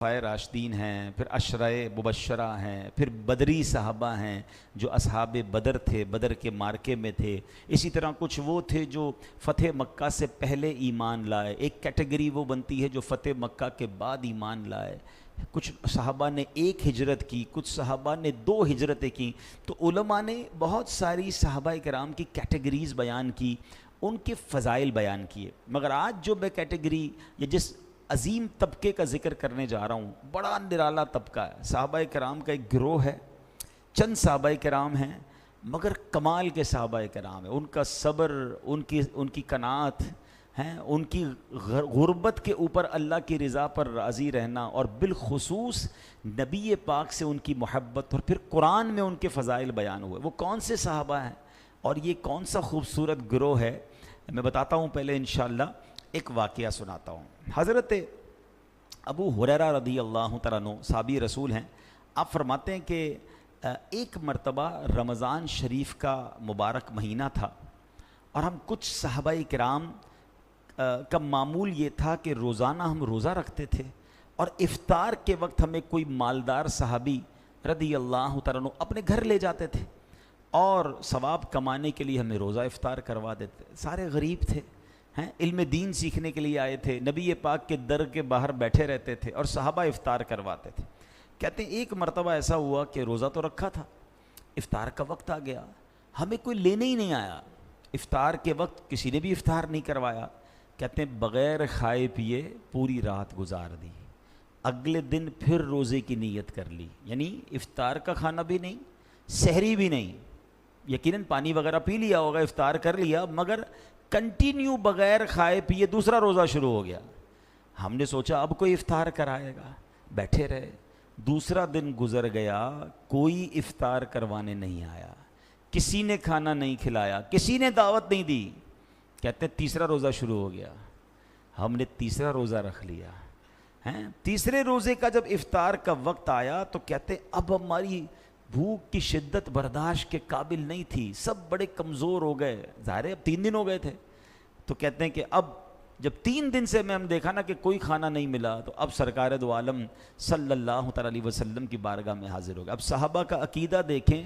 راشدین ہیں، پھر عشرۂ مبشرہ ہیں، پھر بدری صحابہ ہیں جو اصحاب بدر تھے، بدر کے مارکے میں تھے. اسی طرح کچھ وہ تھے جو فتح مکہ سے پہلے ایمان لائے. ایک کیٹیگری وہ بنتی ہے جو فتح مکہ کے بعد ایمان لائے. کچھ صحابہ نے ایک ہجرت کی، کچھ صحابہ نے 2 ہجرتیں کی. تو علماء نے بہت ساری صحابہ کرام کی کیٹیگریز بیان کی، ان کے فضائل بیان کیے. مگر آج جو میں کیٹیگری یا جس عظیم طبقے کا ذکر کرنے جا رہا ہوں، بڑا نرالا طبقہ ہے. صحابہ کرام کا ایک گروہ ہے، چند صحابہ کرام ہیں مگر کمال کے صحابہ کرام ہیں. ان کا صبر، ان کی قناعت ہیں، ان کی غربت کے اوپر اللہ کی رضا پر راضی رہنا، اور بالخصوص نبی پاک سے ان کی محبت، اور پھر قرآن میں ان کے فضائل بیان ہوئے. وہ کون سے صحابہ ہیں اور یہ کون سا خوبصورت گروہ ہے، میں بتاتا ہوں. پہلے انشاءاللہ ایک واقعہ سناتا ہوں. حضرت ابو ہریرہ رضی اللہ تعالیٰ عنہ صحابی رسول ہیں. آپ فرماتے ہیں کہ ایک مرتبہ رمضان شریف کا مبارک مہینہ تھا، اور ہم کچھ صحابہ کرام کا معمول یہ تھا کہ روزانہ ہم روزہ رکھتے تھے، اور افطار کے وقت ہمیں کوئی مالدار صحابی رضی اللہ تعالیٰ عنہ اپنے گھر لے جاتے تھے اور ثواب کمانے کے لیے ہمیں روزہ افطار کروا دیتے. سارے غریب تھے، علم دین سیکھنے کے لیے آئے تھے، نبی پاک کے در کے باہر بیٹھے رہتے تھے اور صحابہ افطار کرواتے تھے. کہتے ہیں ایک مرتبہ ایسا ہوا کہ روزہ تو رکھا تھا، افطار کا وقت آ گیا، ہمیں کوئی لینے ہی نہیں آیا. افطار کے وقت کسی نے بھی افطار نہیں کروایا. کہتے ہیں بغیر کھائے پیے پوری رات گزار دی. اگلے دن پھر روزے کی نیت کر لی، یعنی افطار کا کھانا بھی نہیں، سحری بھی نہیں. یقیناً پانی وغیرہ پی لیا ہوگا، افطار کر لیا، مگر کنٹینیو بغیر کھائے پیے دوسرا روزہ شروع ہو گیا. ہم نے سوچا اب کوئی افطار کرائے گا، بیٹھے رہے. دوسرا دن گزر گیا، کوئی افطار کروانے نہیں آیا، کسی نے کھانا نہیں کھلایا، کسی نے دعوت نہیں دی. کہتے ہیں تیسرا روزہ شروع ہو گیا. ہم نے تیسرا روزہ رکھ لیا. تیسرے روزے کا جب افطار کا وقت آیا تو کہتے ہیں اب ہماری بھوک کی شدت برداشت کے قابل نہیں تھی، سب بڑے کمزور ہو گئے. ظاہر ہے اب 3 دن ہو گئے تھے. تو کہتے ہیں کہ اب جب 3 دن سے ہم دیکھا نا کہ کوئی کھانا نہیں ملا، تو اب سرکار دو عالم صلی اللہ تعالی علیہ وسلم کی بارگاہ میں حاضر ہو گئے. اب صحابہ کا عقیدہ دیکھیں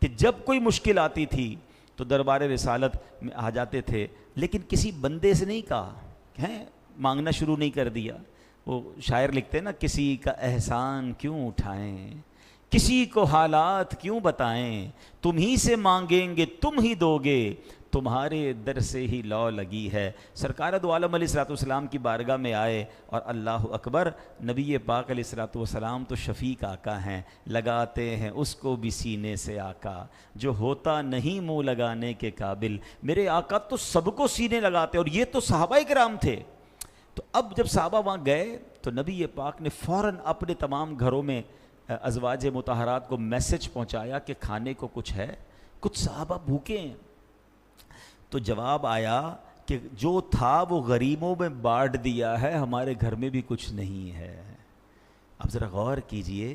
کہ جب کوئی مشکل آتی تھی تو دربار رسالت میں آ جاتے تھے، لیکن کسی بندے سے نہیں کہا، مانگنا شروع نہیں کر دیا. وہ شاعر لکھتے ہیں نا، کسی کا احسان کیوں اٹھائیں، کسی کو حالات کیوں بتائیں، تم ہی سے مانگیں گے تم ہی دو گے، تمہارے در سے ہی لو لگی ہے. سرکار دو عالم علیہ الصلوۃ والسلام کی بارگاہ میں آئے اور اللہ اکبر، نبی پاک علیہ الصلوۃ والسلام تو شفیق آقا ہیں، لگاتے ہیں اس کو بھی سینے سے آقا، جو ہوتا نہیں منہ لگانے کے قابل. میرے آقا تو سب کو سینے لگاتے، اور یہ تو صحابہ کرام تھے. تو اب جب صحابہ وہاں گئے تو نبی پاک نے فوراً اپنے تمام گھروں میں ازواج مطہرات کو میسج پہنچایا کہ کھانے کو کچھ ہے، کچھ صحابہ بھوکے ہیں. تو جواب آیا کہ جو تھا وہ غریبوں میں بانٹ دیا ہے، ہمارے گھر میں بھی کچھ نہیں ہے. اب ذرا غور کیجئے،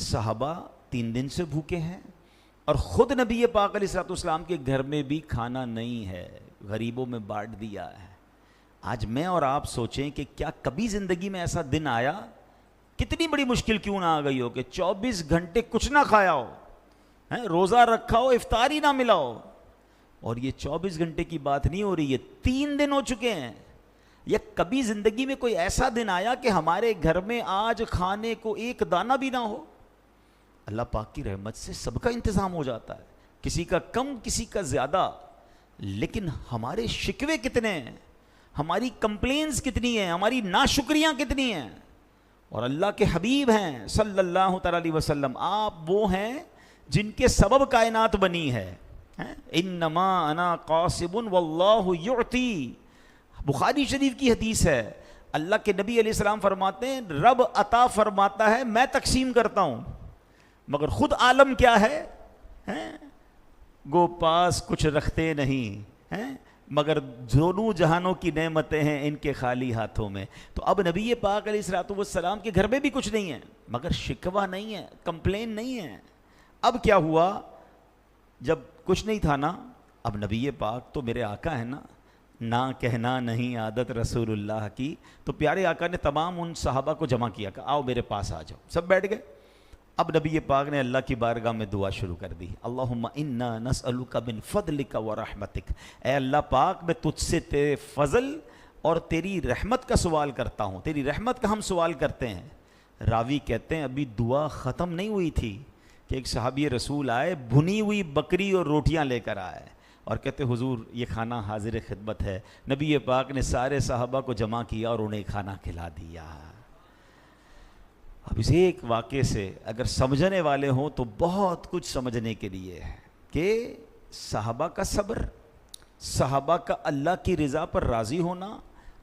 صحابہ 3 دن سے بھوکے ہیں اور خود نبی پاک علیہ الصلوۃ والسلام کے گھر میں بھی کھانا نہیں ہے، غریبوں میں بانٹ دیا ہے. آج میں اور آپ سوچیں کہ کیا کبھی زندگی میں ایسا دن آیا، کتنی بڑی مشکل کیوں نہ آ گئی ہو، کہ 24 گھنٹے کچھ نہ کھایا ہو، روزہ رکھا ہو، افطار ہی نہ ملا ہو. اور یہ 24 گھنٹے کی بات نہیں ہو رہی، یہ 3 دن ہو چکے ہیں. یا کبھی زندگی میں کوئی ایسا دن آیا کہ ہمارے گھر میں آج کھانے کو ایک دانہ بھی نہ ہو؟ اللہ پاک کی رحمت سے سب کا انتظام ہو جاتا ہے، کسی کا کم کسی کا زیادہ. لیکن ہمارے شکوے کتنے ہیں، ہماری کمپلینز کتنی ہیں، ہماری ناشکریاں کتنی ہیں. اور اللہ کے حبیب ہیں صلی اللہ تعالی علیہ وسلم، آپ وہ ہیں جن کے سبب کائنات بنی ہے. انما انا قاسم واللہ یعطی، بخاری شریف کی حدیث ہے. اللہ کے نبی علیہ السلام فرماتے ہیں رب عطا فرماتا ہے، میں تقسیم کرتا ہوں، مگر خود عالم کیا ہے، گو پاس کچھ رکھتے نہیں، مگر دونوں جہانوں کی نعمتیں ہیں ان کے خالی ہاتھوں میں. تو اب نبی پاک علیہ الصلوۃ والسلام کے گھر میں بھی کچھ نہیں ہے، مگر شکوہ نہیں ہے، کمپلین نہیں ہے. اب کیا ہوا، جب کچھ نہیں تھا نا، اب نبی پاک تو میرے آقا ہیں نا، نہ کہنا نہیں عادت رسول اللہ کی. تو پیارے آقا نے تمام ان صحابہ کو جمع کیا کہ آؤ میرے پاس آ جاؤ. سب بیٹھ گئے. اب نبی پاک نے اللہ کی بارگاہ میں دعا شروع کر دی. اللہم انا نسألک من فضلک و رحمتک. اے اللہ پاک میں تجھ سے تیرے فضل اور تیری رحمت کا سوال کرتا ہوں. تیری رحمت کا ہم سوال کرتے ہیں. راوی کہتے ہیں ابھی دعا ختم نہیں ہوئی تھی کہ ایک صحابی رسول آئے, بھنی ہوئی بکری اور روٹیاں لے کر آئے اور کہتے حضور یہ کھانا حاضر خدمت ہے. نبی پاک نے سارے صحابہ کو جمع کیا اور انہیں کھانا کھلا دیا. اب اس ایک واقعے سے اگر سمجھنے والے ہوں تو بہت کچھ سمجھنے کے لیے ہے کہ صحابہ کا صبر, صحابہ کا اللہ کی رضا پر راضی ہونا,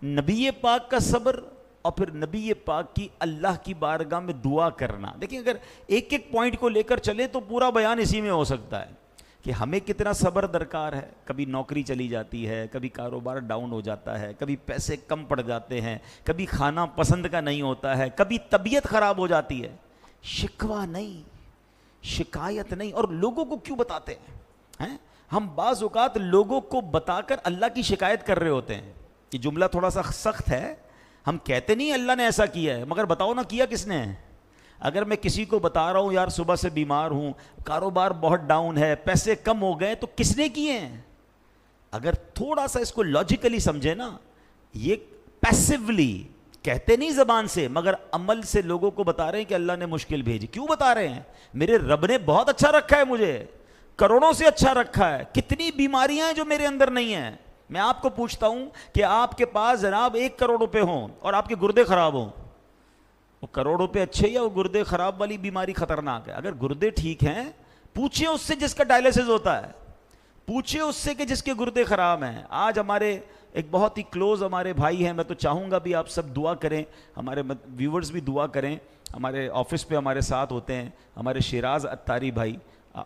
نبی پاک کا صبر, اور پھر نبی پاک کی اللہ کی بارگاہ میں دعا کرنا. دیکھیں اگر ایک ایک پوائنٹ کو لے کر چلے تو پورا بیان اسی میں ہو سکتا ہے کہ ہمیں کتنا صبر درکار ہے. کبھی نوکری چلی جاتی ہے, کبھی کاروبار ڈاؤن ہو جاتا ہے, کبھی پیسے کم پڑ جاتے ہیں, کبھی کھانا پسند کا نہیں ہوتا ہے, کبھی طبیعت خراب ہو جاتی ہے. شکوہ نہیں, شکایت نہیں. اور لوگوں کو کیوں بتاتے ہیں؟ ہم بعض اوقات لوگوں کو بتا کر اللہ کی شکایت کر رہے ہوتے ہیں. یہ جملہ تھوڑا سا سخت ہے. ہم کہتے نہیں اللہ نے ایسا کیا ہے, مگر بتاؤ نا کیا کس نے ہے. اگر میں کسی کو بتا رہا ہوں یار صبح سے بیمار ہوں, کاروبار بہت ڈاؤن ہے, پیسے کم ہو گئے, تو کس نے کیے ہیں؟ اگر تھوڑا سا اس کو لاجیکلی سمجھے نا, یہ پیسیولی کہتے نہیں زبان سے, مگر عمل سے لوگوں کو بتا رہے ہیں کہ اللہ نے مشکل بھیجی. کیوں بتا رہے ہیں؟ میرے رب نے بہت اچھا رکھا ہے, مجھے کروڑوں سے اچھا رکھا ہے. کتنی بیماریاں ہیں جو میرے اندر نہیں ہیں. میں آپ کو پوچھتا ہوں کہ آپ کے پاس جناب 1 کروڑ روپے ہوں اور آپ کے گردے خراب ہوں, وہ کروڑ روپے اچھے یا وہ گردے خراب والی بیماری خطرناک ہے؟ اگر گردے ٹھیک ہیں پوچھیں اس سے جس کا ڈائلیسس ہوتا ہے, پوچھیں اس سے کہ جس کے گردے خراب ہیں. آج ہمارے ایک بہت ہی کلوز ہمارے بھائی ہیں, میں تو چاہوں گا بھی آپ سب دعا کریں, ہمارے ویورز بھی دعا کریں. ہمارے آفس پہ ہمارے ساتھ ہوتے ہیں ہمارے شیراز اتاری بھائی,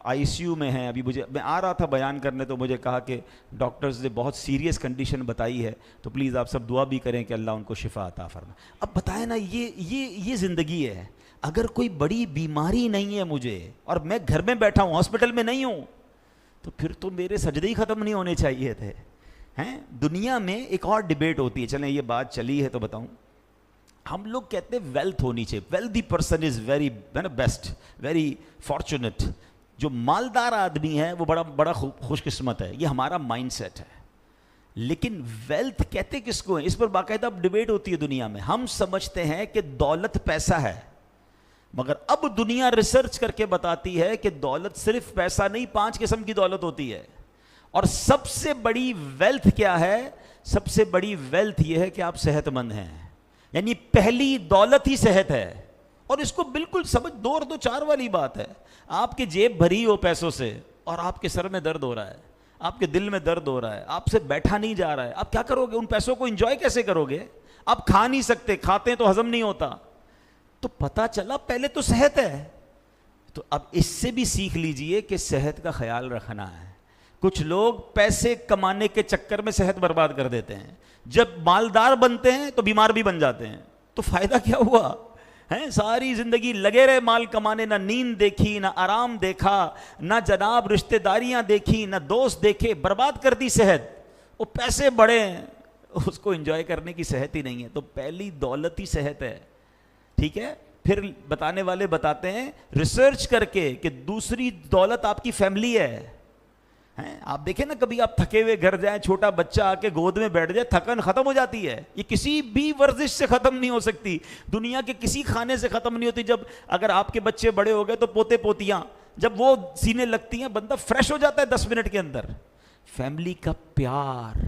آئی سی یو میں ہیں ابھی. میں آ رہا تھا بیان کرنے تو مجھے کہا کہ ڈاکٹرز نے بہت سیریس کنڈیشن بتائی ہے, تو پلیز آپ سب دعا بھی کریں کہ اللہ ان کو شفا عطا فرمائے. اب بتائیں نا, یہ زندگی ہے. اگر کوئی بڑی بیماری نہیں ہے مجھے اور میں گھر میں بیٹھا ہوں, ہاسپٹل میں نہیں ہوں, تو پھر تو میرے سجدے ہی ختم نہیں ہونے چاہیے تھے. دنیا میں ایک اور ڈبیٹ ہوتی ہے, چلیں یہ بات چلی ہے تو بتاؤں. ہم لوگ کہتے ہیں ویلتھ ہونی چاہیے, wealthy person is very best, very fortunate. جو مالدار آدمی ہے وہ بڑا خوش قسمت ہے, یہ ہمارا مائنڈ سیٹ ہے. لیکن ویلتھ کہتے کس کو ہیں, اس پر باقاعدہ ڈیبیٹ ہوتی ہے دنیا میں. ہم سمجھتے ہیں کہ دولت پیسہ ہے, مگر اب دنیا ریسرچ کر کے بتاتی ہے کہ دولت صرف پیسہ نہیں, 5 قسم کی دولت ہوتی ہے. اور سب سے بڑی ویلتھ کیا ہے؟ سب سے بڑی ویلتھ یہ ہے کہ آپ صحت مند ہیں. یعنی پہلی دولت ہی صحت ہے. اور اس کو بالکل سمجھ 2 اور 2 4 والی بات ہے. آپ کی جیب بھری ہو پیسوں سے اور آپ کے سر میں درد ہو رہا ہے, آپ کے دل میں درد ہو رہا ہے, آپ سے بیٹھا نہیں جا رہا ہے, آپ کیا کرو گے؟ ان پیسوں کو انجوائے کیسے کرو گے؟ آپ کھا نہیں سکتے, کھاتے ہیں تو ہضم نہیں ہوتا. تو پتہ چلا پہلے تو صحت ہے. تو اب اس سے بھی سیکھ لیجئے کہ صحت کا خیال رکھنا ہے. کچھ لوگ پیسے کمانے کے چکر میں صحت برباد کر دیتے ہیں, جب مالدار بنتے ہیں تو بیمار بھی بن جاتے ہیں. تو فائدہ کیا ہوا؟ ساری زندگی لگے رہے مال کمانے, نہ نیند دیکھی, نہ آرام دیکھا, نہ جناب رشتہ داریاں دیکھی, نہ دوست دیکھے, برباد کر دی صحت. وہ پیسے بڑے ہیں, اس کو انجوائے کرنے کی صحت ہی نہیں ہے. تو پہلی دولت ہی صحت ہے. ٹھیک ہے, پھر بتانے والے بتاتے ہیں ریسرچ کر کے کہ دوسری دولت آپ کی فیملی ہے. آپ دیکھیں نا, کبھی آپ تھکے ہوئے گھر جائیں, چھوٹا بچہ آ کے گود میں بیٹھ جائے, تھکن ختم ہو جاتی ہے. یہ کسی بھی ورزش سے ختم نہیں ہو سکتی, دنیا کے کسی کھانے سے ختم نہیں ہوتی. جب اگر آپ کے بچے بڑے ہو گئے تو پوتے پوتیاں جب وہ سینے لگتی ہیں, بندہ فریش ہو جاتا ہے 10 منٹ کے اندر. فیملی کا پیار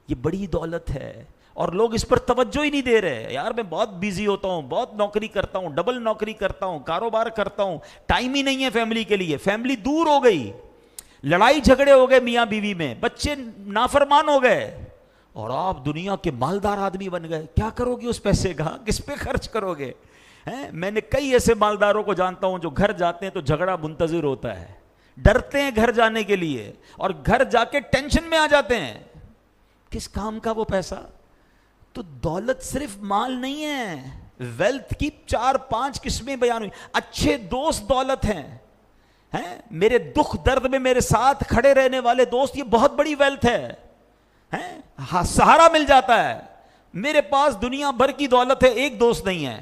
یہ بڑی دولت ہے, اور لوگ اس پر توجہ ہی نہیں دے رہے. یار میں بہت بیزی ہوتا ہوں, بہت نوکری کرتا ہوں, ڈبل نوکری کرتا ہوں, کاروبار کرتا ہوں, ٹائم ہی نہیں ہے فیملی کے لیے. فیملی دور ہو گئی, لڑائی جھگڑے ہو گئے میاں بیوی میں, بچے نافرمان ہو گئے, اور آپ دنیا کے مالدار آدمی بن گئے. کیا کرو گے اس پیسے کا؟ کس پہ خرچ کرو گے؟ میں نے کئی ایسے مالداروں کو جانتا ہوں جو گھر جاتے ہیں تو جھگڑا منتظر ہوتا ہے, ڈرتے ہیں گھر جانے کے لیے, اور گھر جا کے ٹینشن میں آ جاتے ہیں. کس کام کا وہ پیسہ؟ تو دولت صرف مال نہیں ہے, ویلتھ کی 4-5 قسمیں بیان ہوئی. اچھے دوست دولت ہیں, میرے دکھ درد میں میرے ساتھ کھڑے رہنے والے دوست, یہ بہت بڑی ویلتھ ہے. سہارا مل جاتا ہے. میرے پاس دنیا بھر کی دولت ہے, ایک دوست نہیں ہے,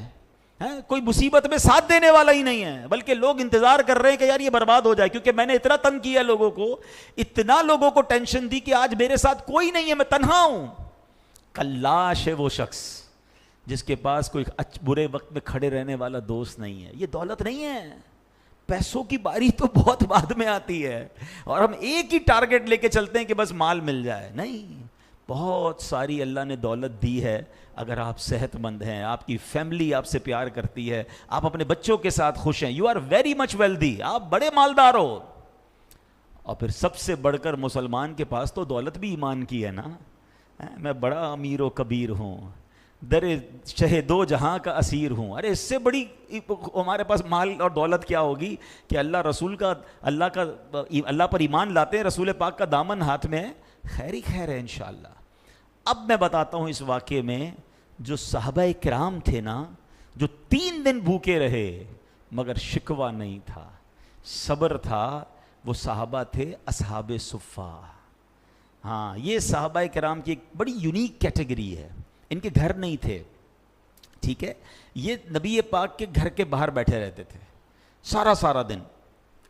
کوئی مصیبت میں ساتھ دینے والا ہی نہیں ہے, بلکہ لوگ انتظار کر رہے ہیں کہ یار یہ برباد ہو جائے, کیونکہ میں نے اتنا تنگ کیا لوگوں کو, اتنا لوگوں کو ٹینشن دی کہ آج میرے ساتھ کوئی نہیں ہے, میں تنہا ہوں. کلاش ہے وہ شخص جس کے پاس کوئی برے وقت میں کھڑے رہنے والا دوست نہیں ہے. یہ دولت نہیں ہے. پیسوں کی باری تو بہت بعد میں آتی ہے, اور ہم ایک ہی ٹارگٹ لے کے چلتے ہیں کہ بس مال مل جائے. نہیں, بہت ساری اللہ نے دولت دی ہے. اگر آپ صحت مند ہیں, آپ کی فیملی آپ سے پیار کرتی ہے, آپ اپنے بچوں کے ساتھ خوش ہیں, you are very much wealthy, آپ بڑے مالدار ہو. اور پھر سب سے بڑھ کر مسلمان کے پاس تو دولت بھی ایمان کی ہے نا. میں بڑا امیر و کبیر ہوں, در شہ دو جہاں کا اسیر ہوں. ارے اس سے بڑی ہمارے پاس مال اور دولت کیا ہوگی کہ اللہ پر ایمان لاتے ہیں, رسول پاک کا دامن ہاتھ میں ہے, خیر ہی خیر ہے انشاءاللہ. اب میں بتاتا ہوں اس واقعے میں جو صحابہ کرام تھے نا, جو 3 دن بھوکے رہے مگر شکوہ نہیں تھا, صبر تھا, وہ صحابہ تھے اصحاب صفہ. ہاں, یہ صحابہ کرام کی ایک بڑی یونیک کیٹیگری ہے. ان کے گھر نہیں تھے, ٹھیک ہے, یہ نبی پاک کے گھر کے باہر بیٹھے رہتے تھے سارا دن.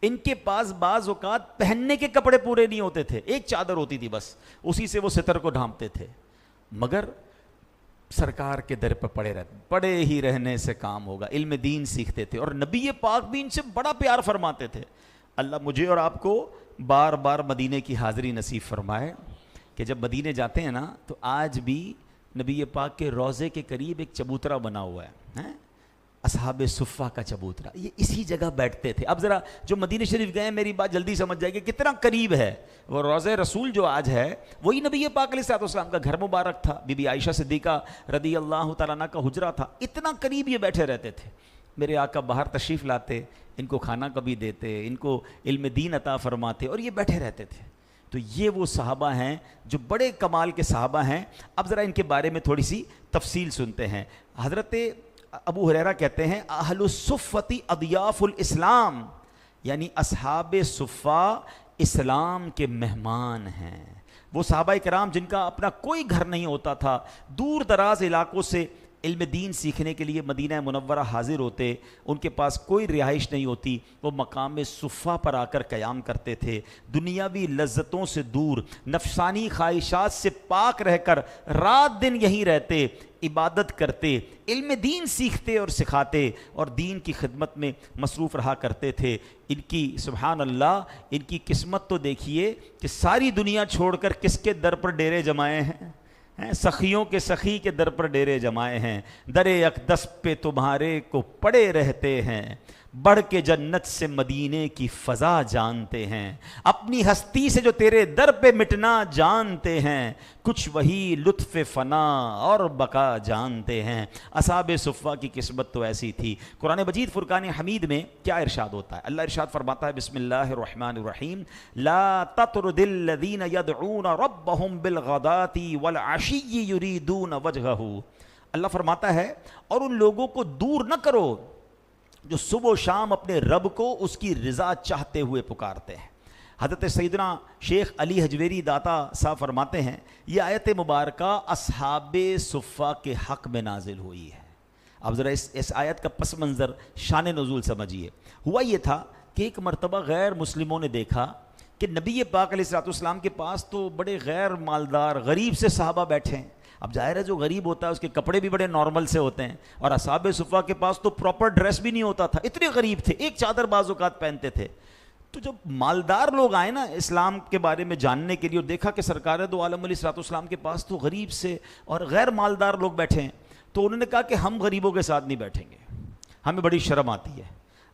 ان کے پاس بعض اوقات پہننے کے کپڑے پورے نہیں ہوتے تھے, ایک چادر ہوتی تھی بس, اسی سے وہ ستر کو ڈھانپتے تھے, مگر سرکار کے در پہ پڑے ہی رہنے سے کام ہوگا. علم دین سیکھتے تھے, اور نبی پاک بھی ان سے بڑا پیار فرماتے تھے. اللہ مجھے اور آپ کو بار بار مدینے کی حاضری نصیب فرمائے کہ جب مدینے جاتے ہیں نا تو آج بھی نبی پاک کے روضے کے قریب ایک چبوترا بنا ہوا ہے, اصحاب صفہ کا چبوترا. یہ اسی جگہ بیٹھتے تھے. اب ذرا جو مدینہ شریف گئے میری بات جلدی سمجھ جائے گی کتنا قریب ہے. وہ روضہ رسول جو آج ہے وہی نبی پاک علیہ الصلوۃ والسلام کا گھر مبارک تھا, بی بی عائشہ صدیقہ رضی اللہ تعالیٰ عنہ کا حجرہ تھا. اتنا قریب یہ بیٹھے رہتے تھے. میرے آقا باہر تشریف لاتے, ان کو کھانا کبھی دیتے, ان کو علم دین عطا فرماتے, اور یہ بیٹھے رہتے تھے. تو یہ وہ صحابہ ہیں جو بڑے کمال کے صحابہ ہیں. اب ذرا ان کے بارے میں تھوڑی سی تفصیل سنتے ہیں. حضرت ابو ہریرہ کہتے ہیں اہل الصفۃ اضیاف الاسلام, یعنی اصحاب صفہ اسلام کے مہمان ہیں. وہ صحابہ کرام جن کا اپنا کوئی گھر نہیں ہوتا تھا, دور دراز علاقوں سے علم دین سیکھنے کے لیے مدینہ منورہ حاضر ہوتے, ان کے پاس کوئی رہائش نہیں ہوتی, وہ مقام صفہ پر آ کر قیام کرتے تھے. دنیاوی لذتوں سے دور, نفسانی خواہشات سے پاک رہ کر رات دن یہیں رہتے, عبادت کرتے, علم دین سیکھتے اور سکھاتے, اور دین کی خدمت میں مصروف رہا کرتے تھے. ان کی سبحان اللہ, ان کی قسمت تو دیکھیے کہ ساری دنیا چھوڑ کر کس کے در پر ڈیرے جمائے ہیں, سخیوں کے سخی کے در پر ڈیرے جمائے ہیں. در اقدس پہ تمہارے کو پڑے رہتے ہیں, بڑھ کے جنت سے مدینے کی فضا جانتے ہیں. اپنی ہستی سے جو تیرے در پہ مٹنا جانتے ہیں, کچھ وہی لطف فنا اور بقا جانتے ہیں. اصحاب صفہ کی قسمت تو ایسی تھی. قرآن مجید فرقان حمید میں کیا ارشاد ہوتا ہے؟ اللہ ارشاد فرماتا ہے بسم اللہ الرحمن الرحیم, لا تطرد الذین یدعون ربهم بالغداة والعشی یریدون وجہہ. اللہ فرماتا ہے اور ان لوگوں کو دور نہ کرو جو صبح و شام اپنے رب کو اس کی رضا چاہتے ہوئے پکارتے ہیں. حضرت سیدنا شیخ علی حجویری داتا صاحب فرماتے ہیں یہ آیت مبارکہ اصحاب صفہ کے حق میں نازل ہوئی ہے. اب ذرا اس آیت کا پس منظر شان نزول سمجھیے. ہوا یہ تھا کہ ایک مرتبہ غیر مسلموں نے دیکھا کہ نبی پاک علیہ الصلوۃ والسلام کے پاس تو بڑے غیر مالدار غریب سے صحابہ بیٹھے ہیں. اب ظاہر ہے جو غریب ہوتا ہے اس کے کپڑے بھی بڑے نارمل سے ہوتے ہیں, اور اصحاب صفہ کے پاس تو پراپر ڈریس بھی نہیں ہوتا تھا, اتنے غریب تھے, ایک چادر بعض اوقات پہنتے تھے. تو جب مالدار لوگ آئے نا اسلام کے بارے میں جاننے کے لیے, اور دیکھا کہ سرکار دو عالم علیہ الصلوۃ والسلام کے پاس تو غریب سے اور غیر مالدار لوگ بیٹھے ہیں, تو انہوں نے کہا کہ ہم غریبوں کے ساتھ نہیں بیٹھیں گے, ہمیں بڑی شرم آتی ہے,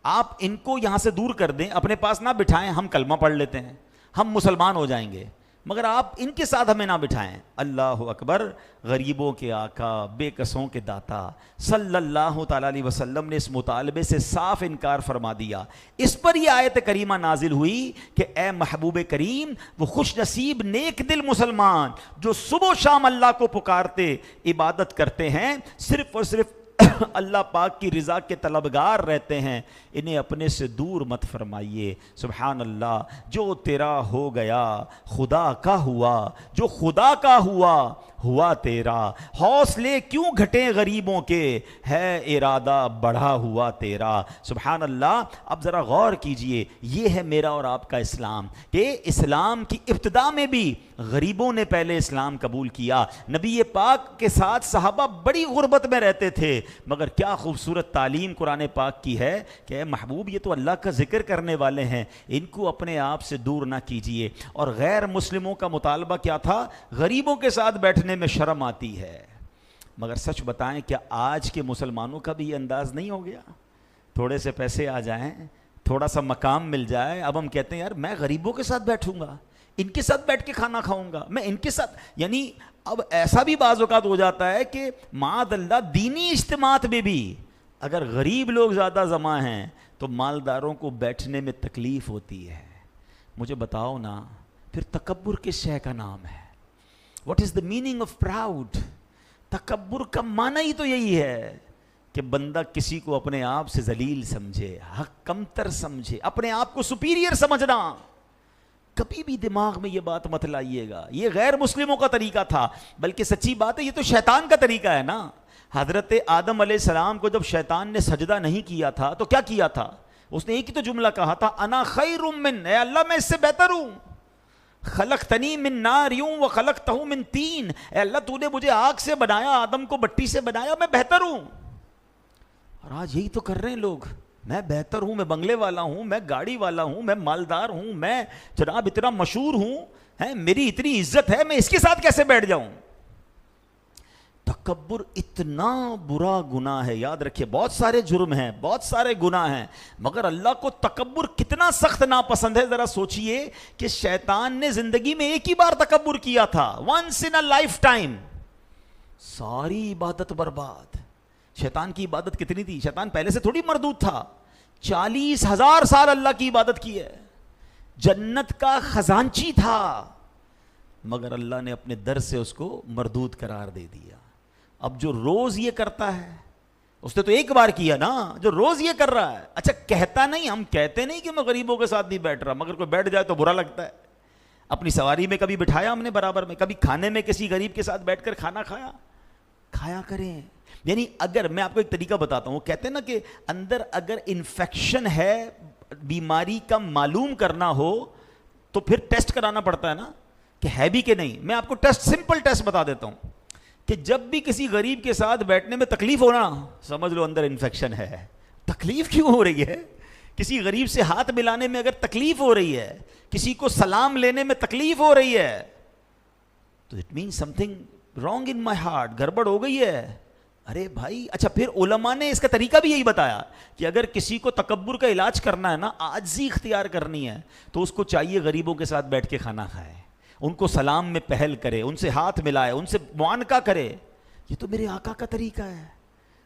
آپ ان کو یہاں سے دور کر دیں, اپنے پاس نہ بٹھائیں, ہم کلمہ پڑھ لیتے ہیں, ہم مسلمان ہو جائیں گے, مگر آپ ان کے ساتھ ہمیں نہ بٹھائیں. اللہ اکبر, غریبوں کے آقا, بے کسوں کے داتا صلی اللہ تعالیٰ علیہ وسلم نے اس مطالبے سے صاف انکار فرما دیا. اس پر یہ آیت کریمہ نازل ہوئی کہ اے محبوب کریم, وہ خوش نصیب نیک دل مسلمان جو صبح و شام اللہ کو پکارتے عبادت کرتے ہیں, صرف اور صرف اللہ پاک کی رضا کے طلبگار رہتے ہیں، انہیں اپنے سے دور مت فرمائیے۔ سبحان اللہ، جو تیرا ہو گیا خدا کا ہوا، جو خدا کا ہوا ہوا تیرا، حوصلے کیوں گھٹیں غریبوں کے، ہے ارادہ بڑھا ہوا تیرا۔ سبحان اللہ۔ اب ذرا غور کیجئے، یہ ہے میرا اور آپ کا اسلام، کہ اسلام کی ابتدا میں بھی غریبوں نے پہلے اسلام قبول کیا۔ نبی پاک کے ساتھ صحابہ بڑی غربت میں رہتے تھے، مگر کیا خوبصورت تعلیم قرآن پاک کی ہے کہ اے محبوب یہ تو اللہ کا ذکر کرنے والے ہیں، ان کو اپنے آپ سے دور نہ کیجئے۔ اور غیر مسلموں کا مطالبہ کیا تھا؟ غریبوں کے ساتھ بیٹھنے میں شرم آتی ہے، مگر سچ بتائیں کیا آج کے مسلمانوں کا بھی یہ انداز نہیں ہو گیا؟ تھوڑے سے پیسے آ جائیں، تھوڑا سا مقام مل جائے، اب ہم کہتے ہیں یار میں غریبوں کے ساتھ بیٹھوں گا، ان کے ساتھ بیٹھ کے کھانا کھاؤں گا، میں ان کے ساتھ، یعنی اب ایسا بھی بعض اوقات ہو جاتا ہے کہ معاذ اللہ دینی اجتماعات میں بھی اگر غریب لوگ زیادہ جمع ہیں تو مالداروں کو بیٹھنے میں تکلیف ہوتی ہے۔ مجھے بتاؤ نا، پھر تکبر کس شے کا نام ہے؟ What is the meaning of proud? تکبر کا معنی ہی تو یہی ہے کہ بندہ کسی کو اپنے آپ سے ذلیل سمجھے، حق کمتر سمجھے، اپنے آپ کو سپیریئر سمجھنا۔ کبھی بھی دماغ میں یہ بات مت لائیے گا، یہ غیر مسلموں کا طریقہ تھا، بلکہ سچی بات ہے یہ تو شیطان کا طریقہ ہے نا۔ حضرت آدم علیہ السلام کو جب شیطان نے سجدہ نہیں کیا تھا تو کیا کیا تھا؟ اس نے ایک ہی تو جملہ کہا تھا، انا خیر من، اے اللہ میں اس سے بہتر ہوں، خلقتنی من نار وخلقتہ من طین، اے اللہ تو نے مجھے آگ سے بنایا، آدم کو مٹی سے بنایا، میں بہتر ہوں۔ اور آج یہی تو کر رہے ہیں لوگ، میں بہتر ہوں، میں بنگلے والا ہوں، میں گاڑی والا ہوں، میں مالدار ہوں، میں جناب اتنا مشہور ہوں، میری اتنی عزت ہے، میں اس کے ساتھ کیسے بیٹھ جاؤں؟ تکبر اتنا برا گناہ ہے، یاد رکھیے، بہت سارے جرم ہیں، بہت سارے گناہ ہیں، مگر اللہ کو تکبر کتنا سخت ناپسند ہے۔ ذرا سوچئے کہ شیطان نے زندگی میں ایک ہی بار تکبر کیا تھا، once in a life time, ساری عبادت برباد۔ شیطان کی عبادت کتنی تھی؟ شیطان پہلے سے تھوڑی مردود تھا، 40,000 سال اللہ کی عبادت کی ہے، جنت کا خزانچی تھا، مگر اللہ نے اپنے در سے اس کو مردود قرار دے دیا۔ اب جو روز یہ کرتا ہے، اس نے تو ایک بار کیا نا، جو روز یہ کر رہا ہے، اچھا کہتا نہیں، ہم کہتے نہیں کہ میں غریبوں کے ساتھ نہیں بیٹھ رہا، مگر کوئی بیٹھ جائے تو برا لگتا ہے۔ اپنی سواری میں کبھی بٹھایا ہم نے برابر میں، کبھی کھانے میں کسی غریب کے ساتھ بیٹھ کر کھانا کھایا کریں۔ یعنی اگر میں آپ کو ایک طریقہ بتاتا ہوں، وہ کہتے ہیں نا کہ اندر اگر انفیکشن ہے، بیماری کا معلوم کرنا ہو تو پھر ٹیسٹ کرانا پڑتا ہے نا کہ ہے بھی کہ نہیں۔ میں آپ کو ٹیسٹ، سمپل ٹیسٹ بتا دیتا ہوں کہ جب بھی کسی غریب کے ساتھ بیٹھنے میں تکلیف ہونا، سمجھ لو اندر انفیکشن ہے۔ تکلیف کیوں ہو رہی ہے؟ کسی غریب سے ہاتھ ملانے میں اگر تکلیف ہو رہی ہے، کسی کو سلام لینے میں تکلیف ہو رہی ہے، تو it means some thing wrong in my heart, گڑبڑ ہو گئی ہے۔ ارے بھائی، اچھا پھر علماء نے اس کا طریقہ بھی یہی بتایا کہ اگر کسی کو تکبر کا علاج کرنا ہے نا، عاجزی اختیار کرنی ہے، تو اس کو چاہیے غریبوں کے ساتھ بیٹھ کے کھانا کھائے، ان کو سلام میں پہل کرے، ان سے ہاتھ ملائے، ان سے معانقہ کرے۔ یہ تو میرے آقا کا طریقہ ہے،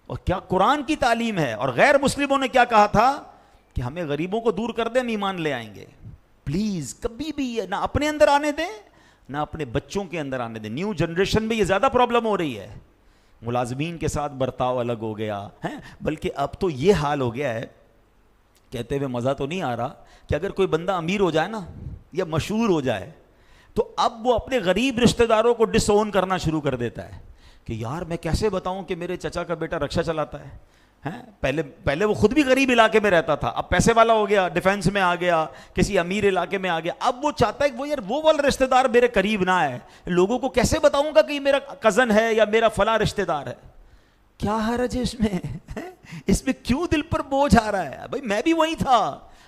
اور کیا قرآن کی تعلیم ہے۔ اور غیر مسلموں نے کیا کہا تھا کہ ہمیں غریبوں کو دور کر دیں، ہم ایمان لے آئیں گے۔ پلیز کبھی بھی یہ نہ اپنے اندر آنے دیں، نہ اپنے بچوں کے اندر آنے دیں۔ نیو جنریشن میں یہ زیادہ پرابلم ہو رہی ہے، ملازمین کے ساتھ برتاؤ الگ ہو گیا ہے، بلکہ اب تو یہ حال ہو گیا ہے، کہتے ہوئے مزہ تو نہیں آ رہا، کہ اگر کوئی بندہ امیر ہو جائے نا یا مشہور ہو جائے تو اب وہ اپنے غریب رشتہ داروں کو ڈس اون کرنا شروع کر دیتا ہے کہ یار میں کیسے بتاؤں کہ میرے چچا کا بیٹا رکشہ چلاتا ہے۔ پہلے وہ خود بھی غریب علاقے میں رہتا تھا، اب پیسے والا ہو گیا، ڈیفینس میں آ گیا، کسی امیر علاقے میں آ گیا، اب وہ چاہتا ہے کہ وہ یار وہ والا رشتہ دار میرے قریب نہ ہے، لوگوں کو کیسے بتاؤں گا کہ یہ میرا کزن ہے یا میرا فلاں رشتہ دار ہے۔ کیا حرج ہے اس میں؟ اس میں کیوں دل پر بوجھ آ رہا ہے؟ بھائی میں بھی وہی تھا،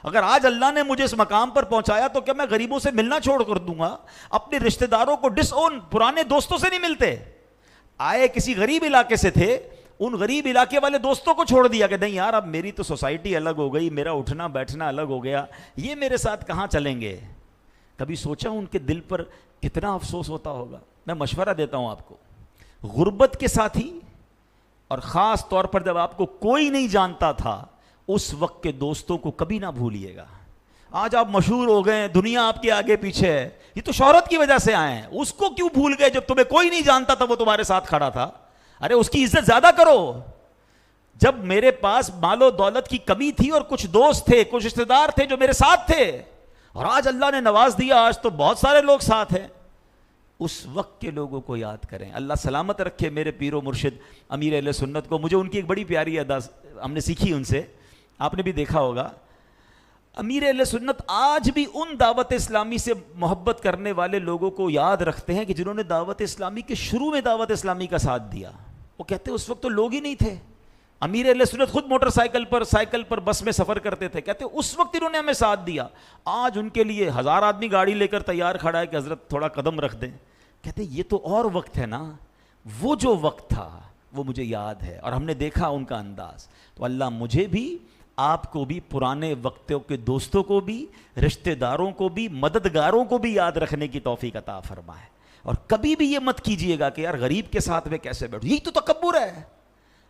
اگر آج اللہ نے مجھے اس مقام پر پہنچایا تو کیا میں غریبوں سے ملنا چھوڑ کر دوں گا؟ اپنے رشتہ داروں کو ڈس اون، پرانے دوستوں سے نہیں ملتے، آئے کسی غریب علاقے سے تھے، ان غریب علاقے والے دوستوں کو چھوڑ دیا کہ نہیں یار اب میری تو سوسائٹی الگ ہو گئی، میرا اٹھنا بیٹھنا الگ ہو گیا، یہ میرے ساتھ کہاں چلیں گے؟ کبھی سوچا ان کے دل پر کتنا افسوس ہوتا ہوگا؟ میں مشورہ دیتا ہوں آپ کو، غربت کے ساتھی، اور خاص طور پر جب آپ کو کوئی نہیں جانتا تھا اس وقت کے دوستوں کو کبھی نہ بھولیے گا۔ آج آپ مشہور ہو گئے، دنیا آپ کے آگے پیچھے ہے، یہ تو شہرت کی وجہ سے آئے ہیں، اس کو کیوں بھول گئے جب تمہیں کوئی نہیں جانتا تھا وہ تمہارے ساتھ کھڑا تھا؟ ارے اس کی عزت زیادہ کرو، جب میرے پاس مال و دولت کی کمی تھی اور کچھ دوست تھے, کچھ رشتے دار تھے جو میرے ساتھ تھے, اور آج اللہ نے نواز دیا, آج تو بہت سارے لوگ ساتھ ہیں. اس وقت کے لوگوں کو یاد کریں. اللہ سلامت رکھے میرے پیر و مرشد امیر اہل سنت کو. مجھے ان کی ایک بڑی پیاری ادا ہم نے سیکھی ان سے, آپ نے بھی دیکھا ہوگا. امیر اہل سنت آج بھی ان دعوت اسلامی سے محبت کرنے والے لوگوں کو یاد رکھتے ہیں کہ جنہوں نے دعوت اسلامی کے شروع میں دعوت اسلامی کا ساتھ دیا. وہ کہتے ہیں اس وقت تو لوگ ہی نہیں تھے. امیر اہل سنت خود موٹر سائیکل پر بس میں سفر کرتے تھے. کہتے ہیں اس وقت انہوں نے ہمیں ساتھ دیا. آج ان کے لیے 1000 آدمی گاڑی لے کر تیار کھڑا ہے کہ حضرت تھوڑا قدم رکھ دیں. کہتے ہیں یہ تو اور وقت ہے نا, وہ جو وقت تھا وہ مجھے یاد ہے اور ہم نے دیکھا ان کا انداز. تو اللہ مجھے بھی, آپ کو بھی, پرانے وقتوں کے دوستوں کو بھی, رشتہ داروں کو بھی, مددگاروں کو بھی یاد رکھنے کی توفیق عطا فرمائے. اور کبھی بھی یہ مت کیجئے گا کہ یار غریب کے ساتھ میں کیسے بیٹھوں, یہی تو تکبر ہے.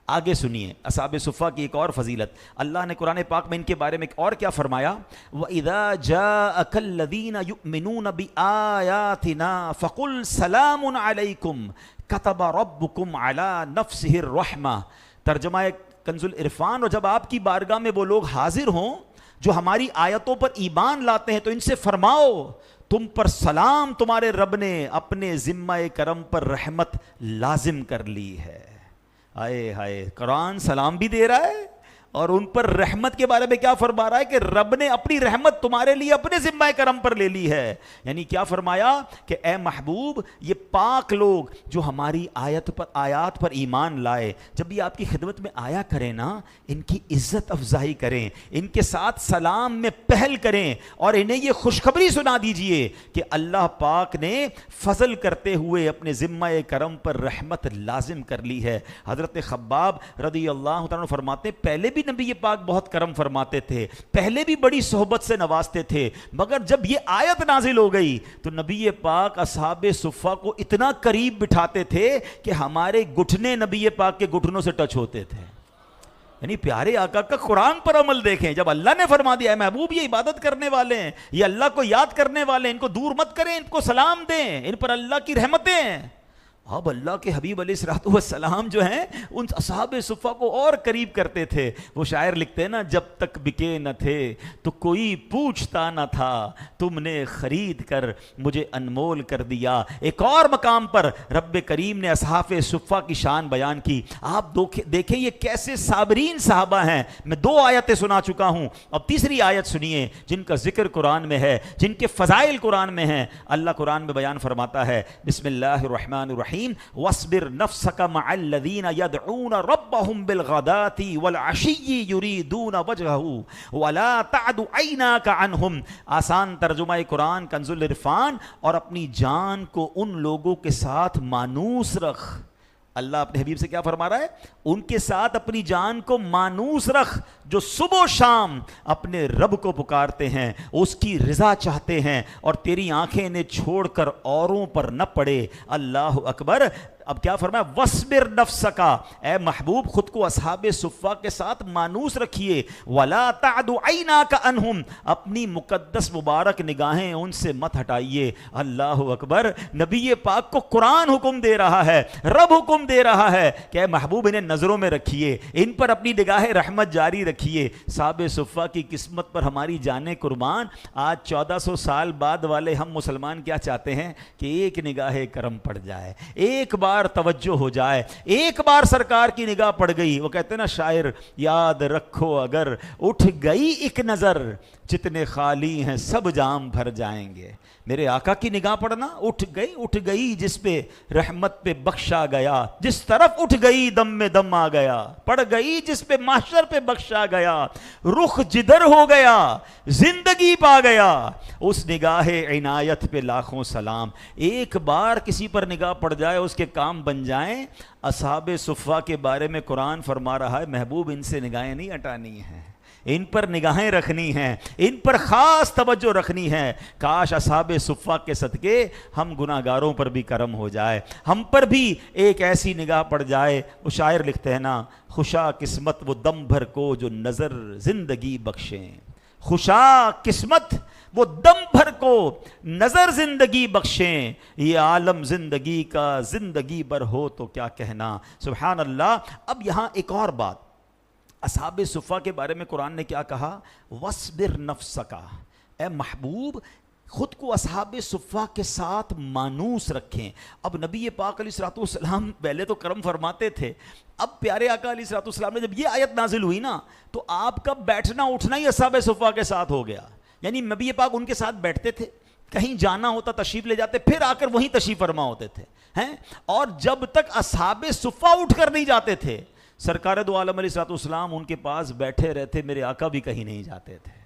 آگے سنیے اصحاب صفہ کی ایک اور فضیلت. اللہ نے قرآن پاک میں ان کے بارے میں اور کیا فرمایا, وَإِذَا جَاءَكَ الَّذِينَ يُؤْمِنُونَ بِآيَاتِنَا فَقُلْ سَلَامٌ عَلَيْكُمْ كَتَبَ رَبُّكُمْ عَلَى نَفْسِهِ الرَّحْمَةِ. ترجمہ کنز العرفان. اور جب آپ کی بارگاہ میں وہ لوگ حاضر ہوں جو ہماری آیتوں پر ایمان لاتے ہیں تو ان سے فرماؤ تم پر سلام, تمہارے رب نے اپنے ذمہ کرم پر رحمت لازم کر لی ہے. ہائے ہائے, قرآن سلام بھی دے رہا ہے اور ان پر رحمت کے بارے میں کیا فرما رہا ہے کہ رب نے اپنی رحمت تمہارے لیے اپنے ذمہ کرم پر لے لی ہے. یعنی کیا فرمایا کہ اے محبوب, یہ پاک لوگ جو ہماری آیات پر ایمان لائے, جب یہ آپ کی خدمت میں آیا کریں نا, ان کی عزت افزائی کریں, ان کے ساتھ سلام میں پہل کریں اور انہیں یہ خوشخبری سنا دیجئے کہ اللہ پاک نے فضل کرتے ہوئے اپنے ذمہ کرم پر رحمت لازم کر لی ہے. حضرت خباب رضی اللہ تعالیٰ فرماتے ہیں پہلے بھی نبی پاک بہت کرم فرماتے تھے, پہلے بھی بڑی صحبت سے نوازتے تھے, مگر جب یہ آیت نازل ہو گئی تو نبی پاک اصحاب صفہ کو اتنا قریب بٹھاتے تھے کہ ہمارے گھٹنے نبی پاک کے گھٹنوں سے ٹچ ہوتے تھے. یعنی پیارے آقا کا قرآن پر عمل دیکھیں. جب اللہ نے فرما دیا ہے محبوب یہ عبادت کرنے والے ہیں, یہ اللہ کو یاد کرنے والے ہیں, ان کو دور مت کریں, ان کو سلام دیں, ان پر اللہ کی رحمتیں ہیں. اب اللہ کے حبیب علیہ الصلوۃ والسلام جو ہیں ان اصحاب صفہ کو اور قریب کرتے تھے. وہ شاعر لکھتے ہیں نا, جب تک بکے نہ تھے تو کوئی پوچھتا نہ تھا, تم نے خرید کر مجھے انمول کر دیا. ایک اور مقام پر رب کریم نے اصحاب صفہ کی شان بیان کی. آپ دیکھیں یہ کیسے صابرین صحابہ ہیں. میں 2 آیتیں سنا چکا ہوں, اب تیسری آیت سنیے جن کا ذکر قرآن میں ہے, جن کے فضائل قرآن میں ہیں. اللہ قرآن میں بیان فرماتا ہے, بسم اللہ الرحمن الرحیم, واصبر نفسك مع الذين يدعون ربهم بالغداة والعشي يريدون وجهه ولا تعد عيناك عنهم. آسان ترجمہ قرآن کنز العرفان. اور اپنی جان کو ان لوگوں کے ساتھ مانوس رکھ. اللہ اپنے حبیب سے کیا فرما رہا ہے, ان کے ساتھ اپنی جان کو مانوس رکھ جو صبح و شام اپنے رب کو پکارتے ہیں, اس کی رضا چاہتے ہیں, اور تیری آنکھیں انہیں چھوڑ کر اوروں پر نہ پڑے. اللہ اکبر. اب کیا فرمایا, وَاصْبِرْ نَفْسَكَ, اے محبوب خود کو اصحاب صفہ کے ساتھ مانوس رکھیے. وَلَا تَعْدُ عَيْنَاكَ عَنْهُمْ, اپنی مقدس مبارک نگاہیں ان سے مت ہٹائیے. اللہ اکبر. نبی پاک کو قرآن حکم دے رہا ہے, رب حکم دے رہا ہے کہ اے محبوب انہیں نظروں میں رکھیے, ان پر اپنی نگاہ رحمت جاری رکھیے. صحاب صفہ کی قسمت پر ہماری جانیں قربان. آج 1400 سال بعد والے ہم مسلمان کیا چاہتے ہیں کہ ایک نگاہ کرم پڑ جائے, ایک بار توجہ ہو جائے, ایک بار سرکار کی نگاہ پڑ گئی. وہ کہتے ہیں نا شاعر, یاد رکھو اگر اٹھ گئی ایک نظر, جتنے خالی ہیں سب جام بھر جائیں گے. میرے آقا کی نگاہ پڑنا, اٹھ گئی جس پہ رحمت پہ بخشا گیا, جس طرف اٹھ گئی دم میں دم آ گیا, پڑ گئی جس پہ محشر پہ بخشا گیا, رخ جدھر ہو گیا زندگی پا گیا, اس نگاہ عنایت پہ لاکھوں سلام. ایک بار کسی پر نگاہ پڑ جائے اس کے کام بن جائیں. اصحاب صفہ کے بارے میں قرآن فرما رہا ہے, محبوب ان سے نگاہیں نہیں ہٹانی ہیں, ان پر نگاہیں رکھنی ہیں, ان پر خاص توجہ رکھنی ہے. کاش اصحاب صفہ کے صدقے ہم گناہگاروں پر بھی کرم ہو جائے, ہم پر بھی ایک ایسی نگاہ پڑ جائے. وہ شاعر لکھتے ہیں نا, خوشا قسمت وہ دم بھر کو جو نظر زندگی بخشیں. خوشا قسمت وہ دم بھر کو نظر زندگی بخشیں, یہ عالم زندگی کا زندگی بھر ہو تو کیا کہنا. سبحان اللہ. اب یہاں ایک اور بات, اصحاب صفہ کے بارے میں قرآن نے کیا کہا؟ وَاصْبِرْ نَفْسَكَ، اے محبوب خود کو اصحاب صفہ کے ساتھ مانوس رکھیں۔ اب نبی پاک علیہ الصلوۃ والسلام پہلے تو کرم فرماتے تھے، اب پیارے آقا علیہ الصلوۃ والسلام نے جب یہ آیت نازل ہوئی نا تو آپ کا بیٹھنا اٹھنا ہی اصحاب صفہ کے ساتھ ہو گیا، یعنی نبی پاک ان کے ساتھ بیٹھتے تھے، کہیں جانا ہوتا تشریف لے جاتے، پھر آ کر وہیں تشریف فرما ہوتے تھے ہیں، اور جب تک اصحاب صفہ اٹھ کر نہیں جاتے تھے سرکار دو عالم علیہ الصلوۃ والسلام ان کے پاس بیٹھے رہتے، میرے آقا بھی کہیں نہیں جاتے تھے۔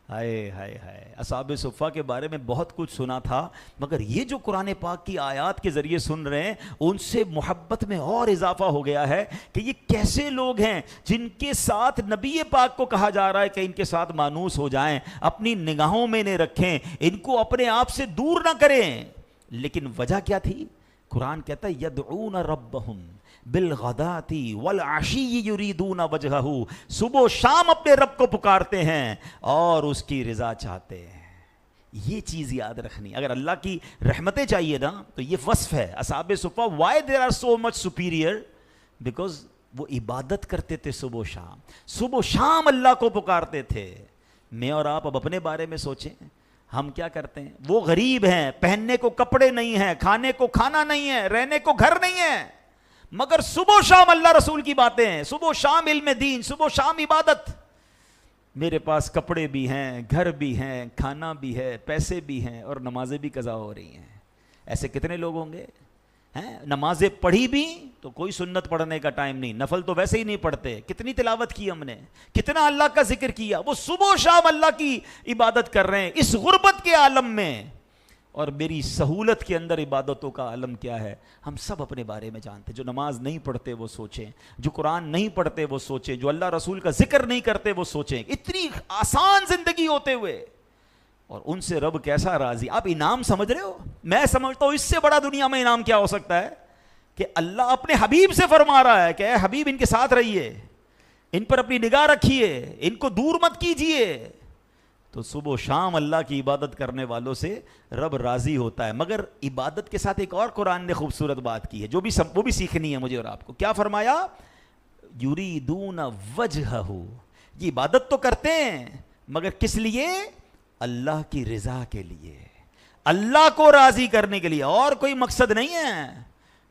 ہائے ہائے ہائے، اصحاب صفہ کے بارے میں بہت کچھ سنا تھا، مگر یہ جو قرآن پاک کی آیات کے ذریعے سن رہے ہیں ان سے محبت میں اور اضافہ ہو گیا ہے کہ یہ کیسے لوگ ہیں جن کے ساتھ نبی پاک کو کہا جا رہا ہے کہ ان کے ساتھ مانوس ہو جائیں، اپنی نگاہوں میں انہیں رکھیں، ان کو اپنے آپ سے دور نہ کریں۔ لیکن وجہ کیا تھی؟ قرآن کہتا ہے یدعون ربہم بالغداۃ والعشی یریدون وجہہ، صبح و شام اپنے رب کو پکارتے ہیں اور اس کی رضا چاہتے ہیں۔ یہ چیز یاد رکھنی، اگر اللہ کی رحمتیں چاہیے نا تو یہ وصف ہے اصحاب صفہ۔ Why there are so much superior? Because وہ عبادت کرتے تھے صبح و شام، صبح و شام اللہ کو پکارتے تھے۔ میں اور آپ اب اپنے بارے میں سوچیں، ہم کیا کرتے ہیں؟ وہ غریب ہیں، پہننے کو کپڑے نہیں ہیں، کھانے کو کھانا نہیں ہے، رہنے کو گھر نہیں ہے، مگر صبح و شام اللہ رسول کی باتیں ہیں، صبح و شام علم دین، صبح و شام عبادت۔ میرے پاس کپڑے بھی ہیں، گھر بھی ہیں، کھانا بھی ہے، پیسے بھی ہیں، اور نمازیں بھی قضا ہو رہی ہیں۔ ایسے کتنے لوگ ہوں گے ہیں؟ نمازیں پڑھی بھی تو کوئی سنت پڑھنے کا ٹائم نہیں، نفل تو ویسے ہی نہیں پڑھتے، کتنی تلاوت کی ہم نے، کتنا اللہ کا ذکر کیا، وہ صبح و شام اللہ کی عبادت کر رہے ہیں اس غربت کے عالم میں۔ اور میری سہولت کے اندر عبادتوں کا عالم کیا ہے ہم سب اپنے بارے میں جانتے ہیں۔ جو نماز نہیں پڑھتے وہ سوچیں، جو قرآن نہیں پڑھتے وہ سوچیں، جو اللہ رسول کا ذکر نہیں کرتے وہ سوچیں، اتنی آسان زندگی ہوتے ہوئے اور ان سے رب کیسا راضی۔ آپ انعام سمجھ رہے ہو؟ میں سمجھتا ہوں اس سے بڑا دنیا میں انعام کیا ہو سکتا ہے کہ اللہ اپنے حبیب سے فرما رہا ہے کہ اے حبیب ان کے ساتھ رہیے، ان پر اپنی نگاہ رکھیے، ان کو دور مت کیجیے۔ تو صبح و شام اللہ کی عبادت کرنے والوں سے رب راضی ہوتا ہے۔ مگر عبادت کے ساتھ ایک اور قرآن نے خوبصورت بات کی ہے جو وہ بھی سیکھنی ہے مجھے اور آپ کو۔ کیا فرمایا؟ یریدون وجہہ، یہ عبادت تو کرتے ہیں مگر کس لیے؟ اللہ کی رضا کے لیے، اللہ کو راضی کرنے کے لیے، اور کوئی مقصد نہیں ہے۔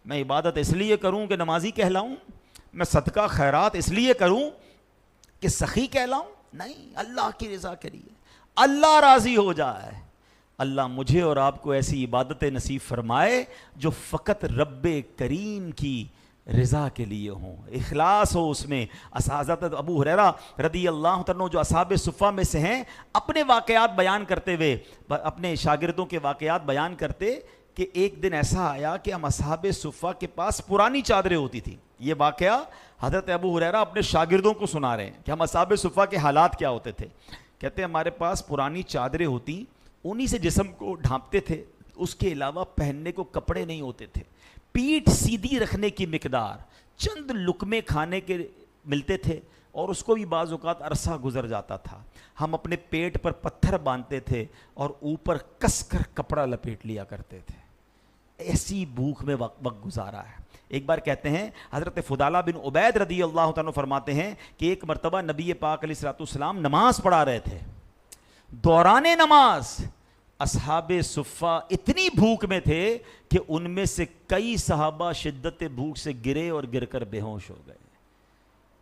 میں عبادت اس لیے کروں کہ نمازی کہلاؤں، میں صدقہ خیرات اس لیے کروں کہ سخی کہلاؤں، نہیں، اللہ کی رضا کے لیے، اللہ راضی ہو جائے۔ اللہ مجھے اور آپ کو ایسی عبادت نصیب فرمائے جو فقط رب کریم کی رضا کے لیے ہوں، اخلاص ہو اس میں۔ حضرت ابو ہریرہ رضی اللہ عنہ جو اصحاب صفہ میں سے ہیں، اپنے واقعات بیان کرتے ہوئے، اپنے شاگردوں کے واقعات بیان کرتے کہ ایک دن ایسا آیا کہ ہم اصحاب صفہ کے پاس پرانی چادریں ہوتی تھیں۔ یہ واقعہ حضرت ابو ہریرہ اپنے شاگردوں کو سنا رہے ہیں کہ ہم اصحاب صفہ کے حالات کیا ہوتے تھے۔ کہتے ہیں ہمارے پاس پرانی چادریں ہوتی، انہی سے جسم کو ڈھانپتے تھے، اس کے علاوہ پہننے کو کپڑے نہیں ہوتے تھے، پیٹھ سیدھی رکھنے کی مقدار چند لقمے کھانے کے ملتے تھے، اور اس کو بھی بعض اوقات عرصہ گزر جاتا تھا۔ ہم اپنے پیٹ پر پتھر باندھتے تھے اور اوپر کس کر کپڑا لپیٹ لیا کرتے تھے۔ ایسی بھوک میں وقت گزارا ہے۔ ایک بار کہتے ہیں حضرت فضالہ بن عبید رضی اللہ عنہ فرماتے ہیں کہ ایک مرتبہ نبی پاک علیہ الصلوۃ والسلام نماز پڑھا رہے تھے، دوران نماز اصحاب صفہ اتنی بھوک میں تھے کہ ان میں سے کئی صحابہ شدت بھوک سے گرے اور گر کر بے ہوش ہو گئے۔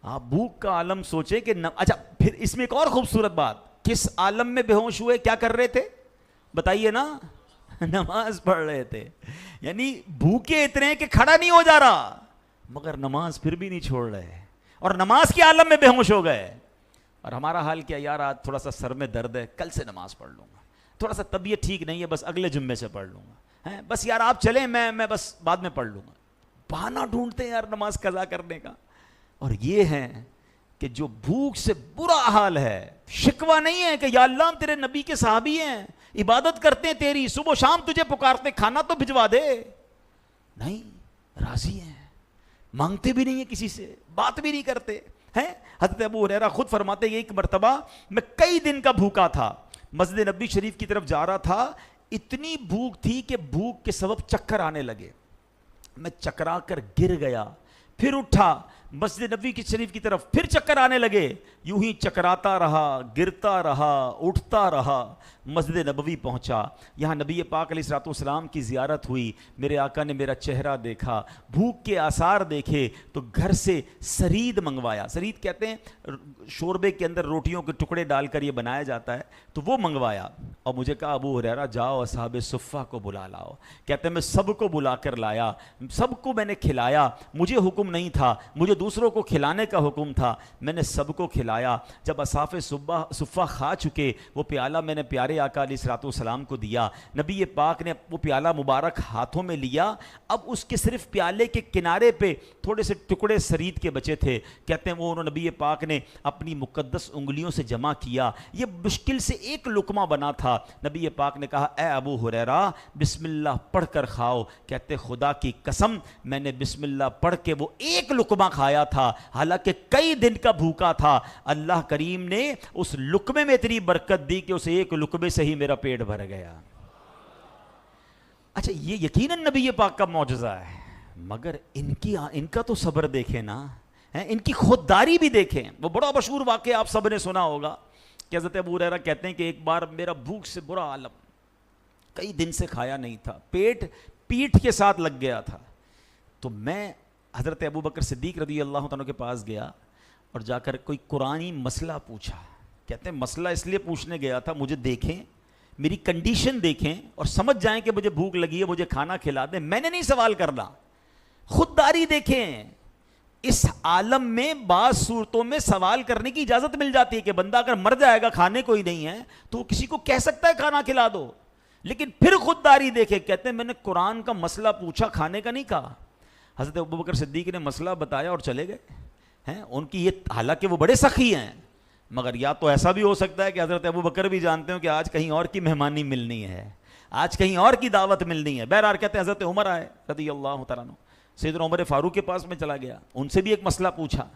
آپ بھوک کا عالم سوچیں کہ اچھا پھر اس میں ایک اور خوبصورت بات، کس عالم میں بے ہوش ہوئے؟ کیا کر رہے تھے بتائیے نا؟ نماز پڑھ رہے تھے۔ یعنی بھوکے اتنے کہ کھڑا نہیں ہو جا رہا مگر نماز پھر بھی نہیں چھوڑ رہے، اور نماز کے عالم میں بے ہوش ہو گئے۔ اور ہمارا حال کیا؟ یار آج تھوڑا سا سر میں درد ہے، کل سے نماز پڑھ لوں گا، تھوڑا سا طبیعت ٹھیک نہیں ہے، بس اگلے جمعے سے پڑھ لوں گا، بس یار آپ چلیں، میں بس بعد میں پڑھ لوں گا۔ بہانہ ڈھونڈتے ہیں یار نماز قضا کرنے کا۔ اور یہ ہے کہ جو بھوک سے برا حال ہے، شکوہ نہیں ہے کہ یا اللہ ہم تیرے نبی کے صحابی ہیں، عبادت کرتے ہیں تیری، صبح و شام تجھے پکارتے، کھانا تو بھجوا دے، نہیں، راضی ہیں، مانگتے بھی نہیں ہیں کسی سے، بات بھی نہیں کرتے ہیں۔ حضرت ابو ہریرہ خود فرماتے ہیں ایک مرتبہ میں کئی دن کا بھوکا تھا، مسجد نبی شریف کی طرف جا رہا تھا، اتنی بھوک تھی کہ بھوک کے سبب چکر آنے لگے، میں چکرا کر گر گیا، پھر اٹھا، مسجد نبوی کی شریف کی طرف، پھر چکر آنے لگے، یوں ہی چکراتا رہا، گرتا رہا، اٹھتا رہا، مسجد نبوی پہنچا، یہاں نبی پاک علیہ الصلوۃ والسلام کی زیارت ہوئی، میرے آقا نے میرا چہرہ دیکھا، بھوک کے آثار دیکھے تو گھر سے سرید منگوایا، سرید کہتے ہیں شوربے کے اندر روٹیوں کے ٹکڑے ڈال کر یہ بنایا جاتا ہے، تو وہ منگوایا، اور مجھے کہا ابو ہریرہ جاؤ اصحاب صفہ کو بلا لاؤ، کہتے ہیں میں سب کو بلا کر لایا، سب کو میں نے کھلایا، مجھے حکم نہیں تھا، مجھے دوسروں کو کھلانے کا حکم تھا، میں نے سب کو کھلایا، جب اصحاب صفہ کھا چکے وہ پیالہ میں نے پیارے آقا علیہ الصلوۃ والسلام کو دیا، نبی پاک نے وہ پیالہ مبارک ہاتھوں میں لیا، اب اس کے صرف پیالے کے کنارے پہ تھوڑے سے ٹکڑے سرید کے بچے تھے، کہتے ہیں وہ انہوں نبی پاک نے اپنی مقدس انگلیوں سے جمع کیا، یہ مشکل سے ایک لقمہ بنا تھا، نبی پاک نے کہا اے ابو ہریرہ بسم اللہ پڑھ کر کھاؤ، کہتے خدا کی قسم میں نے بسم اللہ پڑھ کے وہ ایک لقمہ کھایا تھا، حالانکہ کئی دن کا بھوکا تھا، اللہ کریم نے اس لقمے میں اتنی برکت دی کہ اس ایک لقمے سے ہی میرا پیٹ بھر گیا۔ اچھا یہ یقیناً نبی پاک کا معجزہ ہے، مگر ان کا تو صبر دیکھیں نا، ان کی خودداری بھی دیکھیں۔ وہ بڑا مشہور واقعہ آپ سب نے سنا ہوگا کہ حضرت ابو ہریرہ کہتے ہیں کہ ایک بار میرا بھوک سے برا عالم، کئی دن سے کھایا نہیں تھا، پیٹ پیٹھ کے ساتھ لگ گیا تھا، تو میں حضرت ابو بکر صدیق رضی اللہ عنہ کے پاس گیا اور جا کر کوئی قرآنی مسئلہ پوچھا، کہتے ہیں مسئلہ اس لیے پوچھنے گیا تھا مجھے دیکھیں، میری کنڈیشن دیکھیں اور سمجھ جائیں کہ مجھے بھوک لگی ہے، مجھے کھانا کھلا دیں، میں نے نہیں سوال کرنا، خودداری دیکھیں۔ اس عالم میں بعض صورتوں میں سوال کرنے کی اجازت مل جاتی ہے کہ بندہ اگر مر جائے گا کھانے کو ہی نہیں ہے تو وہ کسی کو کہہ سکتا ہے کھانا کھلا دو، لیکن پھر خودداری دیکھے، کہتے ہیں میں نے قرآن کا مسئلہ پوچھا، کھانے کا نہیں کہا۔ حضرت ابوبکر صدیق نے مسئلہ بتایا اور چلے گئے ہیں، ان کی یہ حالانکہ وہ بڑے سخی ہیں، مگر یا تو ایسا بھی ہو سکتا ہے کہ حضرت ابوبکر بھی جانتے ہو کہ آج کہیں اور کی مہمانی ملنی ہے، آج کہیں اور کی دعوت ملنی ہے۔ بہرحال کہتے ہیں حضرت عمر آئے رضی اللہ تعالیٰ عنہ، سیدنا عمر فاروق کے پاس میں چلا گیا، ان سے بھی ایک مسئلہ پوچھا،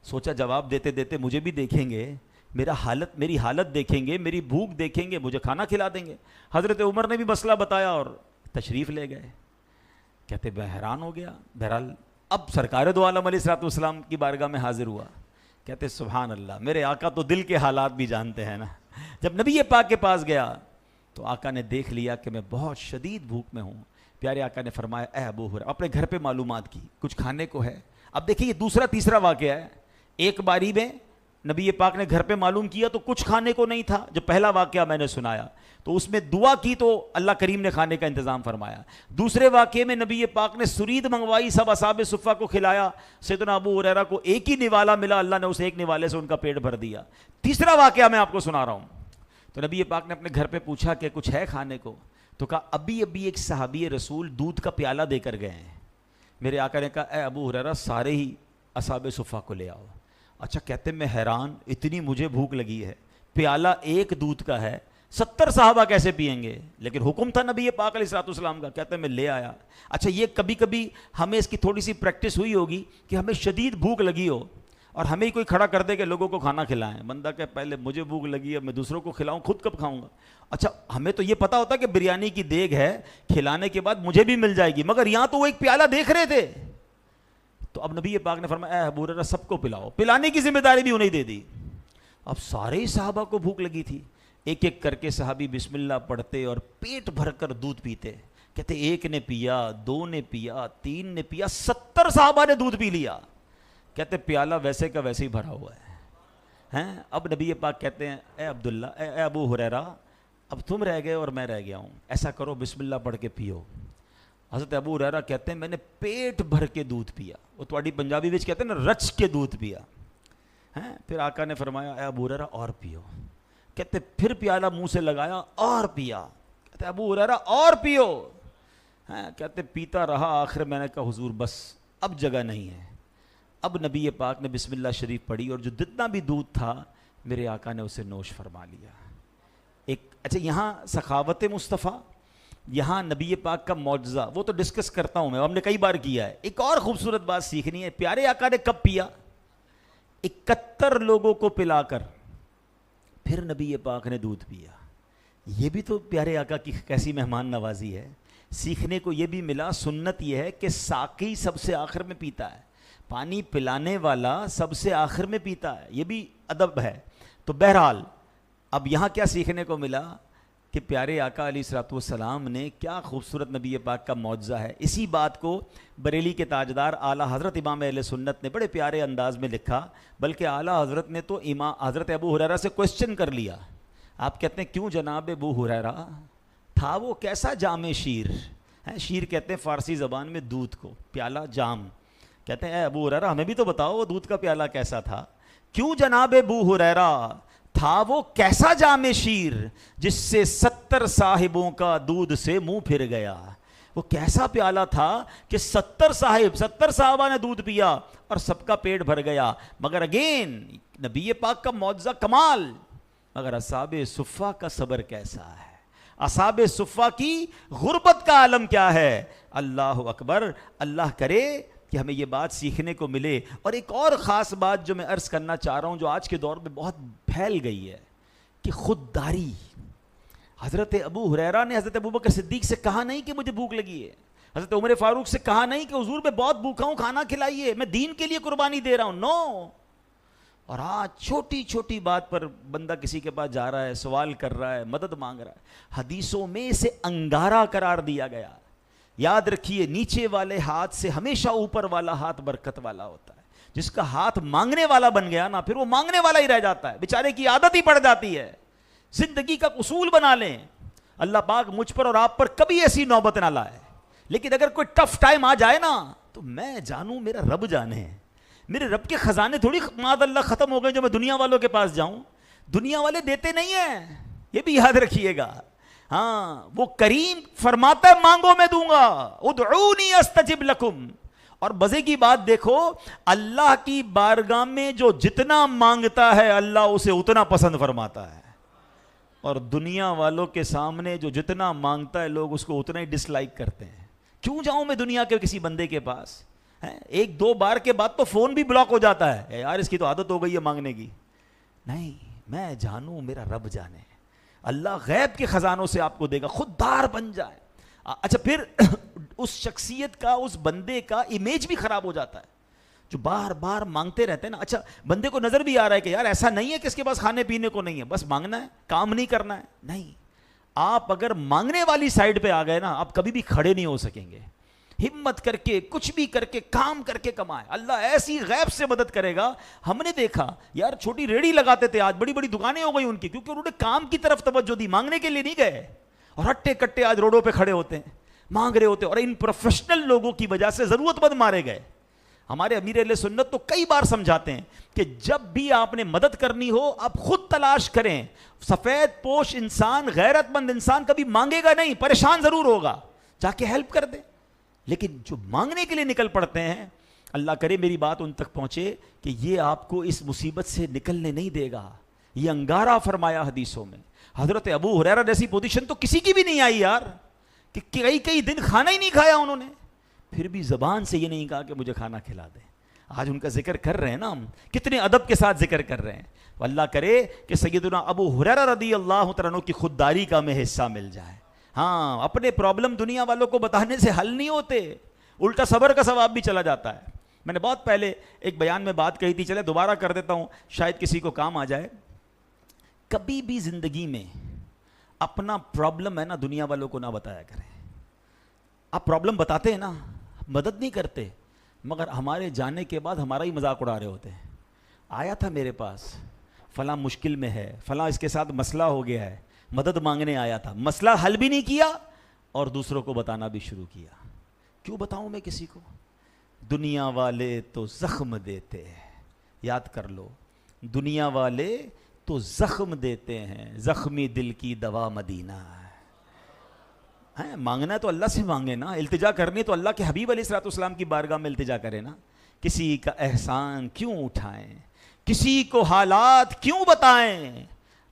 سوچا جواب دیتے دیتے مجھے بھی دیکھیں گے، میری حالت دیکھیں گے، میری بھوک دیکھیں گے، مجھے کھانا کھلا دیں گے۔ حضرت عمر نے بھی مسئلہ بتایا اور تشریف لے گئے۔ کہتے میں حیران ہو گیا، بہرحال اب سرکار دو عالم علیہ الصلوۃ والسلام کی بارگاہ میں حاضر ہوا، کہتے سبحان اللہ، میرے آقا تو دل کے حالات بھی جانتے ہیں نا۔ جب نبی پاک کے پاس گیا تو آقا نے دیکھ لیا کہ میں بہت شدید بھوک میں ہوں، پیارے آقا نے فرمایا اے ابو ہریرہ، اپنے گھر پہ معلومات کی کچھ کھانے کو ہے۔ اب دیکھیں یہ دوسرا تیسرا واقعہ ہے، ایک باری میں نبی پاک نے گھر پہ معلوم کیا تو کچھ کھانے کو نہیں تھا، جو پہلا واقعہ میں نے سنایا تو اس میں دعا کی تو اللہ کریم نے کھانے کا انتظام فرمایا، دوسرے واقعے میں نبی پاک نے سرید منگوائی، سب اصحاب صفہ کو کھلایا، سیدنا ابو ہریرہ کو ایک ہی نوالا ملا، اللہ نے اس ایک نوالے سے ان کا پیٹ بھر دیا۔ تیسرا واقعہ میں آپ کو سنا رہا ہوں، تو نبی پاک نے اپنے گھر پہ پوچھا کہ کچھ ہے کھانے کو، تو کہا ابھی ایک صحابی رسول دودھ کا پیالہ دے کر گئے ہیں۔ میرے آقا نے کہا اے ابو ہریرہ سارے ہی اصحاب صفہ کو لے آؤ۔ اچھا کہتے میں حیران، اتنی مجھے بھوک لگی ہے، پیالہ ایک دودھ کا ہے، 70 صحابہ کیسے پئیں گے، لیکن حکم تھا نبی پاک علیہ الصلوۃ والسلام کا، کہتے میں لے آیا۔ اچھا یہ کبھی کبھی ہمیں اس کی تھوڑی سی پریکٹس ہوئی ہوگی کہ ہمیں شدید بھوک لگی ہو اور ہمیں ہی کوئی کھڑا کر دے کہ لوگوں کو کھانا کھلائیں، بندہ کہ پہلے مجھے بھوک لگی ہے میں دوسروں کو کھلاؤں، خود کب کھاؤں گا۔ اچھا ہمیں تو یہ پتا ہوتا کہ بریانی کی دیگ ہے، کھلانے کے بعد مجھے بھی مل جائے گی، مگر یہاں تو وہ ایک پیالہ دیکھ رہے تھے، تو اب نبی پاک نے فرمایا اے ابو ہریرہ سب کو پلاؤ، پلانے کی ذمہ داری بھی انہیں دے دی۔ اب سارے ہی صحابہ کو بھوک لگی تھی، ایک ایک کر کے صحابی بسم اللہ پڑھتے اور پیٹ بھر کر دودھ پیتے، کہتے ایک نے پیا، دو نے پیا، تین نے پیا، 70 صحابہ نے دودھ پی لیا، کہتے پیالہ ویسے کا ویسے ہی بھرا ہوا ہے۔ اب نبی پاک کہتے ہیں اے عبداللہ اے ابو ہریرہ اب تم رہ گئے اور میں رہ گیا ہوں، ایسا کرو بسم اللہ پڑھ کے پیو۔ حضرت ابو ہریرہ کہتے ہیں میں نے پیٹ بھر کے دودھ پیا، وہ تھوڑی پنجابی وچ کہتے ہیں نا رچ کے دودھ پیا۔ پھر آقا نے فرمایا اے ابو ہریرہ اور پیو، کہتے پھر پیالہ منہ سے لگایا اور پیا، کہتے ابو ہریرہ اور پیو، کہتے پیتا رہا، آخر میں نے کہا حضور بس اب جگہ نہیں ہے۔ اب نبی پاک نے بسم اللہ شریف پڑھی اور جو جتنا بھی دودھ تھا میرے آقا نے اسے نوش فرما لیا۔ اچھا یہاں سخاوت مصطفیٰ، یہاں نبی پاک کا معجزہ، وہ تو ڈسکس کرتا ہوں میں، ہم نے کئی بار کیا ہے۔ ایک اور خوبصورت بات سیکھنی ہے، پیارے آقا نے کب پیا؟ 71 لوگوں کو پلا کر پھر نبی پاک نے دودھ پیا۔ یہ بھی تو پیارے آقا کی کیسی مہمان نوازی ہے۔ سیکھنے کو یہ بھی ملا، سنت یہ ہے کہ ساقی سب سے آخر میں پیتا ہے، پانی پلانے والا سب سے آخر میں پیتا ہے، یہ بھی ادب ہے. تو بہرحال اب یہاں کیا سیکھنے کو ملا کہ پیارے آقا علیہ الصلوۃ والسلام نے کیا خوبصورت نبی پاک کا معجزہ ہے. اسی بات کو بریلی کے تاجدار اعلیٰ حضرت امام اہل سنت نے بڑے پیارے انداز میں لکھا، بلکہ اعلیٰ حضرت نے تو حضرت ابو ہریرہ سے کوسچن کر لیا. آپ کہتے ہیں کیوں جناب ابو ہریرہ؟ تھا وہ کیسا جام شیر؟ شیر کہتے ہیں فارسی زبان میں دودھ کو، پیالہ جام. کہتے ہیں اے ابو ہریرہ ہمیں بھی تو بتاؤ وہ دودھ کا پیالہ کیسا تھا. کیوں جناب ابو ہریرہ؟ تھا وہ کیسا جام شیر جس سے 70 صاحبوں کا دودھ سے منہ پھر گیا. وہ کیسا پیالہ تھا کہ 70 صحابہ نے دودھ پیا اور سب کا پیٹ بھر گیا. مگر اگین نبی پاک کا معجزہ کمال. مگر اصحاب صفہ کا صبر کیسا ہے، اصحاب صفہ کی غربت کا عالم کیا ہے. اللہ اکبر. اللہ کرے کہ ہمیں یہ بات سیکھنے کو ملے. اور ایک اور خاص بات جو میں عرض کرنا چاہ رہا ہوں، جو آج کے دور میں بہت پھیل گئی ہے، کہ خودداری. حضرت ابو ہریرہ نے حضرت ابوبکر صدیق سے کہا نہیں کہ مجھے بھوک لگی ہے، حضرت عمر فاروق سے کہا نہیں کہ حضور میں بہت بھوکا ہوں کھانا کھلائیے، میں دین کے لیے قربانی دے رہا ہوں. نو. اور آج چھوٹی چھوٹی بات پر بندہ کسی کے پاس جا رہا ہے، سوال کر رہا ہے، مدد مانگ رہا ہے. حدیثوں میں اسے انگارہ قرار دیا گیا. یاد رکھیے نیچے والے ہاتھ سے ہمیشہ اوپر والا ہاتھ برکت والا ہوتا ہے. جس کا ہاتھ مانگنے والا بن گیا نا، پھر وہ مانگنے والا ہی رہ جاتا ہے، بیچارے کی عادت ہی پڑ جاتی ہے. زندگی کا اصول بنا لیں. اللہ پاک مجھ پر اور آپ پر کبھی ایسی نوبت نہ لائے. لیکن اگر کوئی ٹف ٹائم آ جائے نا، تو میں جانوں میرا رب جانے. میرے رب کے خزانے تھوڑی معاذ اللہ ختم ہو گئے جو میں دنیا والوں کے پاس جاؤں. دنیا والے دیتے نہیں ہیں، یہ بھی یاد رکھیے گا. ہاں وہ کریم فرماتا ہے مانگو میں دوں گا، ادعونی استجب لکم. اور مزے کی بات دیکھو، اللہ کی بارگاہ میں جو جتنا مانگتا ہے اللہ اسے اتنا پسند فرماتا ہے، اور دنیا والوں کے سامنے جو جتنا مانگتا ہے لوگ اس کو اتنا ہی ڈس لائک کرتے ہیں. کیوں جاؤں میں دنیا کے کسی بندے کے پاس؟ ایک دو بار کے بعد تو فون بھی بلاک ہو جاتا ہے، یار اس کی تو عادت ہو گئی ہے مانگنے کی. نہیں، میں جانوں میرا رب جانے. اللہ غیب کے خزانوں سے آپ کو دے گا. خوددار بن جائے. اچھا پھر اس شخصیت کا، اس بندے کا امیج بھی خراب ہو جاتا ہے جو بار بار مانگتے رہتے ہیں نا. اچھا بندے کو نظر بھی آ رہا ہے کہ یار ایسا نہیں ہے کہ اس کے پاس کھانے پینے کو نہیں ہے، بس مانگنا ہے، کام نہیں کرنا ہے. نہیں، آپ اگر مانگنے والی سائڈ پہ آ گئے نا، آپ کبھی بھی کھڑے نہیں ہو سکیں گے. ہمت کر کے کچھ بھی کر کے کام کر کے کمائے، اللہ ایسی غیب سے مدد کرے گا. ہم نے دیکھا یار چھوٹی ریڑھی لگاتے تھے، آج بڑی بڑی دکانیں ہو گئی ان کی، کیونکہ انہوں نے کام کی طرف توجہ دی، مانگنے کے لیے نہیں گئے. اور ہٹے کٹے آج روڈوں پہ کھڑے ہوتے ہیں، مانگ رہے ہوتے ہیں. اور ان پروفیشنل لوگوں کی وجہ سے ضرورت مند مارے گئے. ہمارے امیر اہل سنت تو کئی بار سمجھاتے ہیں کہ جب بھی آپ نے مدد کرنی ہو آپ خود تلاش کریں. سفید پوش انسان، غیرت مند انسان کبھی مانگے گا نہیں، پریشان ضرور ہوگا، جا کے ہیلپ کر دے. لیکن جو مانگنے کے لیے نکل پڑتے ہیں، اللہ کرے میری بات ان تک پہنچے کہ یہ آپ کو اس مصیبت سے نکلنے نہیں دے گا. یہ انگارہ فرمایا حدیثوں میں. حضرت ابو ہریرہ جیسی پوزیشن تو کسی کی بھی نہیں آئی یار، کہ کئی دن کھانا ہی نہیں کھایا انہوں نے، پھر بھی زبان سے یہ نہیں کہا کہ مجھے کھانا کھلا دیں. آج ان کا ذکر کر رہے ہیں نا ہم، کتنے ادب کے ساتھ ذکر کر رہے ہیں. اللہ کرے کہ سیدنا ابو ہریرہ رضی اللہ تعالیٰ عنہ کی خودداری کا ہمیں حصہ مل جائے. ہاں اپنے پرابلم دنیا والوں کو بتانے سے حل نہیں ہوتے، الٹا صبر کا ثواب بھی چلا جاتا ہے. میں نے بہت پہلے ایک بیان میں بات کہی تھی، چلے دوبارہ کر دیتا ہوں، شاید کسی کو کام آ جائے. کبھی بھی زندگی میں اپنا پرابلم ہے نا دنیا والوں کو نہ بتایا کریں. آپ پرابلم بتاتے ہیں نا، مدد نہیں کرتے، مگر ہمارے جانے کے بعد ہمارا ہی مذاق اڑا رہے ہوتے ہیں. آیا تھا میرے پاس، فلاں مشکل میں ہے، فلاں اس کے ساتھ مسئلہ ہو گیا ہے، مدد مانگنے آیا تھا، مسئلہ حل بھی نہیں کیا اور دوسروں کو بتانا بھی شروع کیا. کیوں بتاؤں میں کسی کو؟ دنیا والے تو زخم دیتے ہیں، یاد کر لو، دنیا والے تو زخم دیتے ہیں، زخمی دل کی دوا مدینہ ہے. مانگنا ہے تو اللہ سے مانگے نا، التجا کرنی تو اللہ کے حبیب علیہ الصلوۃ والسلام کی بارگاہ میں التجا کرے نا. کسی کا احسان کیوں اٹھائیں، کسی کو حالات کیوں بتائیں.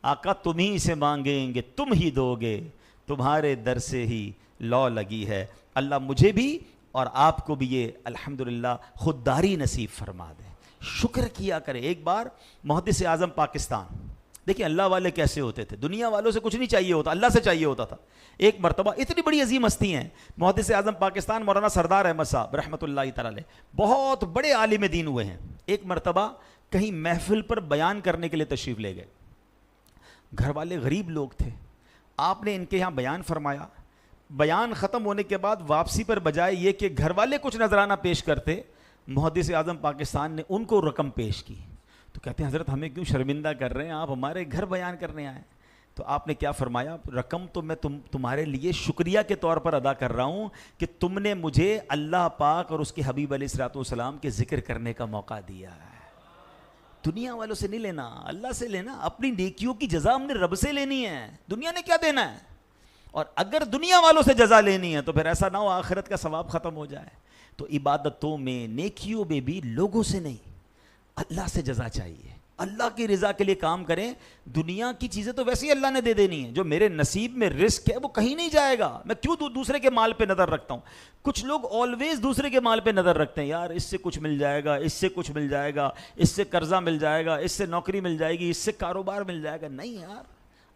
آقا تم ہی سے مانگیں گے تم ہی دو گے، تمہارے در سے ہی لو لگی ہے. اللہ مجھے بھی اور آپ کو بھی یہ الحمدللہ خودداری نصیب فرما دے. شکر کیا کرے. ایک بار محدث اعظم پاکستان دیکھیں اللہ والے کیسے ہوتے تھے, دنیا والوں سے کچھ نہیں چاہیے ہوتا, اللہ سے چاہیے ہوتا تھا. ایک مرتبہ اتنی بڑی عظیم ہستی ہیں, محدث اعظم پاکستان مولانا سردار احمد صاحب رحمۃ اللہ تعالی علیہ, بہت بڑے عالم دین ہوئے ہیں. ایک مرتبہ کہیں محفل پر بیان کرنے کے لیے تشریف لے گئے, گھر والے غریب لوگ تھے, آپ نے ان کے یہاں بیان فرمایا. بیان ختم ہونے کے بعد واپسی پر بجائے یہ کہ گھر والے کچھ نذرانہ پیش کرتے, محدث اعظم پاکستان نے ان کو رقم پیش کی. تو کہتے ہیں حضرت ہمیں کیوں شرمندہ کر رہے ہیں, آپ ہمارے گھر بیان کرنے آئے. تو آپ نے کیا فرمایا, رقم تو میں تمہارے لیے شکریہ کے طور پر ادا کر رہا ہوں کہ تم نے مجھے اللہ پاک اور اس کے حبیب علیہ الصلوۃ والسلام کے ذکر کرنے کا موقع دیا ہے. دنیا والوں سے نہیں لینا, اللہ سے لینا. اپنی نیکیوں کی جزا ہم نے رب سے لینی ہے, دنیا نے کیا دینا ہے. اور اگر دنیا والوں سے جزا لینی ہے تو پھر ایسا نہ ہو آخرت کا ثواب ختم ہو جائے. تو عبادتوں میں نیکیوں میں بھی لوگوں سے نہیں, اللہ سے جزا چاہیے. اللہ کی رضا کے لیے کام کریں. دنیا کی چیزیں تو ویسے ہی اللہ نے دے دینی ہے, جو میرے نصیب میں رزق ہے وہ کہیں نہیں جائے گا. میں کیوں دوسرے کے مال پہ نظر رکھتا ہوں. کچھ لوگ آلویز دوسرے کے مال پہ نظر رکھتے ہیں, یار اس سے کچھ مل جائے گا, اس سے کچھ مل جائے گا, اس سے قرضہ مل جائے گا, اس سے نوکری مل جائے گی, اس سے کاروبار مل جائے گا. نہیں یار,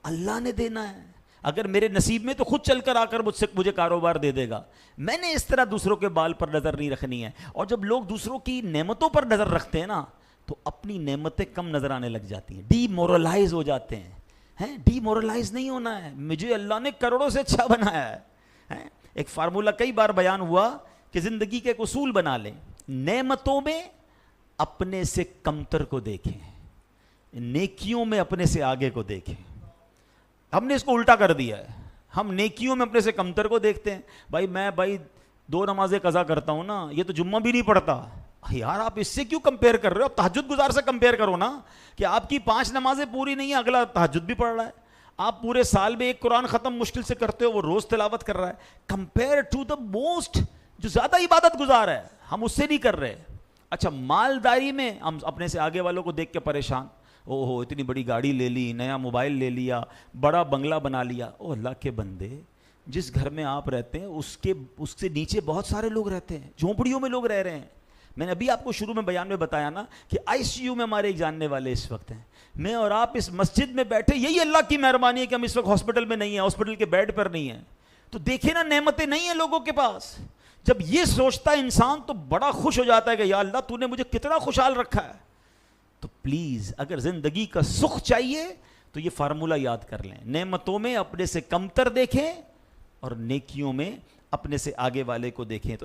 اللہ نے دینا ہے. اگر میرے نصیب میں تو خود چل کر آ کر مجھے کاروبار دے دے گا. میں نے اس طرح دوسروں کے بال پر نظر نہیں رکھنی ہے. اور جب لوگ دوسروں کی نعمتوں پر نظر رکھتے ہیں نا تو اپنی نعمتیں کم نظر آنے لگ جاتی ہیں, ڈی مورلائز ہو جاتے ہیں. ڈی مورلائز نہیں ہونا ہے, مجھے اللہ نے کروڑوں سے اچھا بنایا ہے. ایک فارمولہ کئی بار بیان ہوا کہ زندگی کے ایک اصول بنا لیں, نیمتوں میں اپنے سے کمتر کو دیکھیں, نیکیوں میں اپنے سے آگے کو دیکھیں. ہم نے اس کو الٹا کر دیا ہے, ہم نیکیوں میں اپنے سے کمتر کو دیکھتے ہیں. میں 2 نمازیں قضا کرتا ہوں نا, یہ تو جمعہ بھی نہیں پڑھتا. یار آپ اس سے کیوں کمپیئر کر رہے ہو, آپ تہجد گزار سے کمپیئر کرو نا, کہ آپ کی 5 نمازیں پوری نہیں ہیں, اگلا تہجد بھی پڑھ رہا ہے. آپ پورے سال میں 1 قرآن ختم مشکل سے کرتے ہو, وہ روز تلاوت کر رہا ہے. کمپیئر ٹو دا موسٹ جو زیادہ عبادت گزار ہے, ہم اس سے نہیں کر رہے. اچھا مالداری میں ہم اپنے سے آگے والوں کو دیکھ کے پریشان, اتنی بڑی گاڑی لے لی, نیا موبائل لے لیا, بڑا بنگلہ بنا لیا. اللہ کے بندے, جس گھر میں آپ رہتے ہیں اس سے نیچے بہت سارے لوگ رہتے ہیں, جھونپڑیوں میں لوگ رہ رہے ہیں. میں نے ابھی آپ کو شروع میں بیان میں بتایا نا کہ ICU میں ہمارے ایک جاننے والے اس وقت ہیں. میں اور آپ اس مسجد میں بیٹھے, یہی اللہ کی مہربانی ہے کہ ہم اس وقت ہاسپٹل میں نہیں ہیں, ہاسپٹل کے بیڈ پر نہیں ہیں. تو دیکھیں نا, نعمتیں نہیں ہیں لوگوں کے پاس. جب یہ سوچتا ہے انسان تو بڑا خوش ہو جاتا ہے کہ یا اللہ تو نے مجھے کتنا خوشحال رکھا ہے. تو پلیز اگر زندگی کا سکھ چاہیے تو یہ فارمولہ یاد کر لیں, نعمتوں میں اپنے سے کمتر دیکھیں اور نیکیوں میں اپنے سے آگے والے کو دیکھیں. تو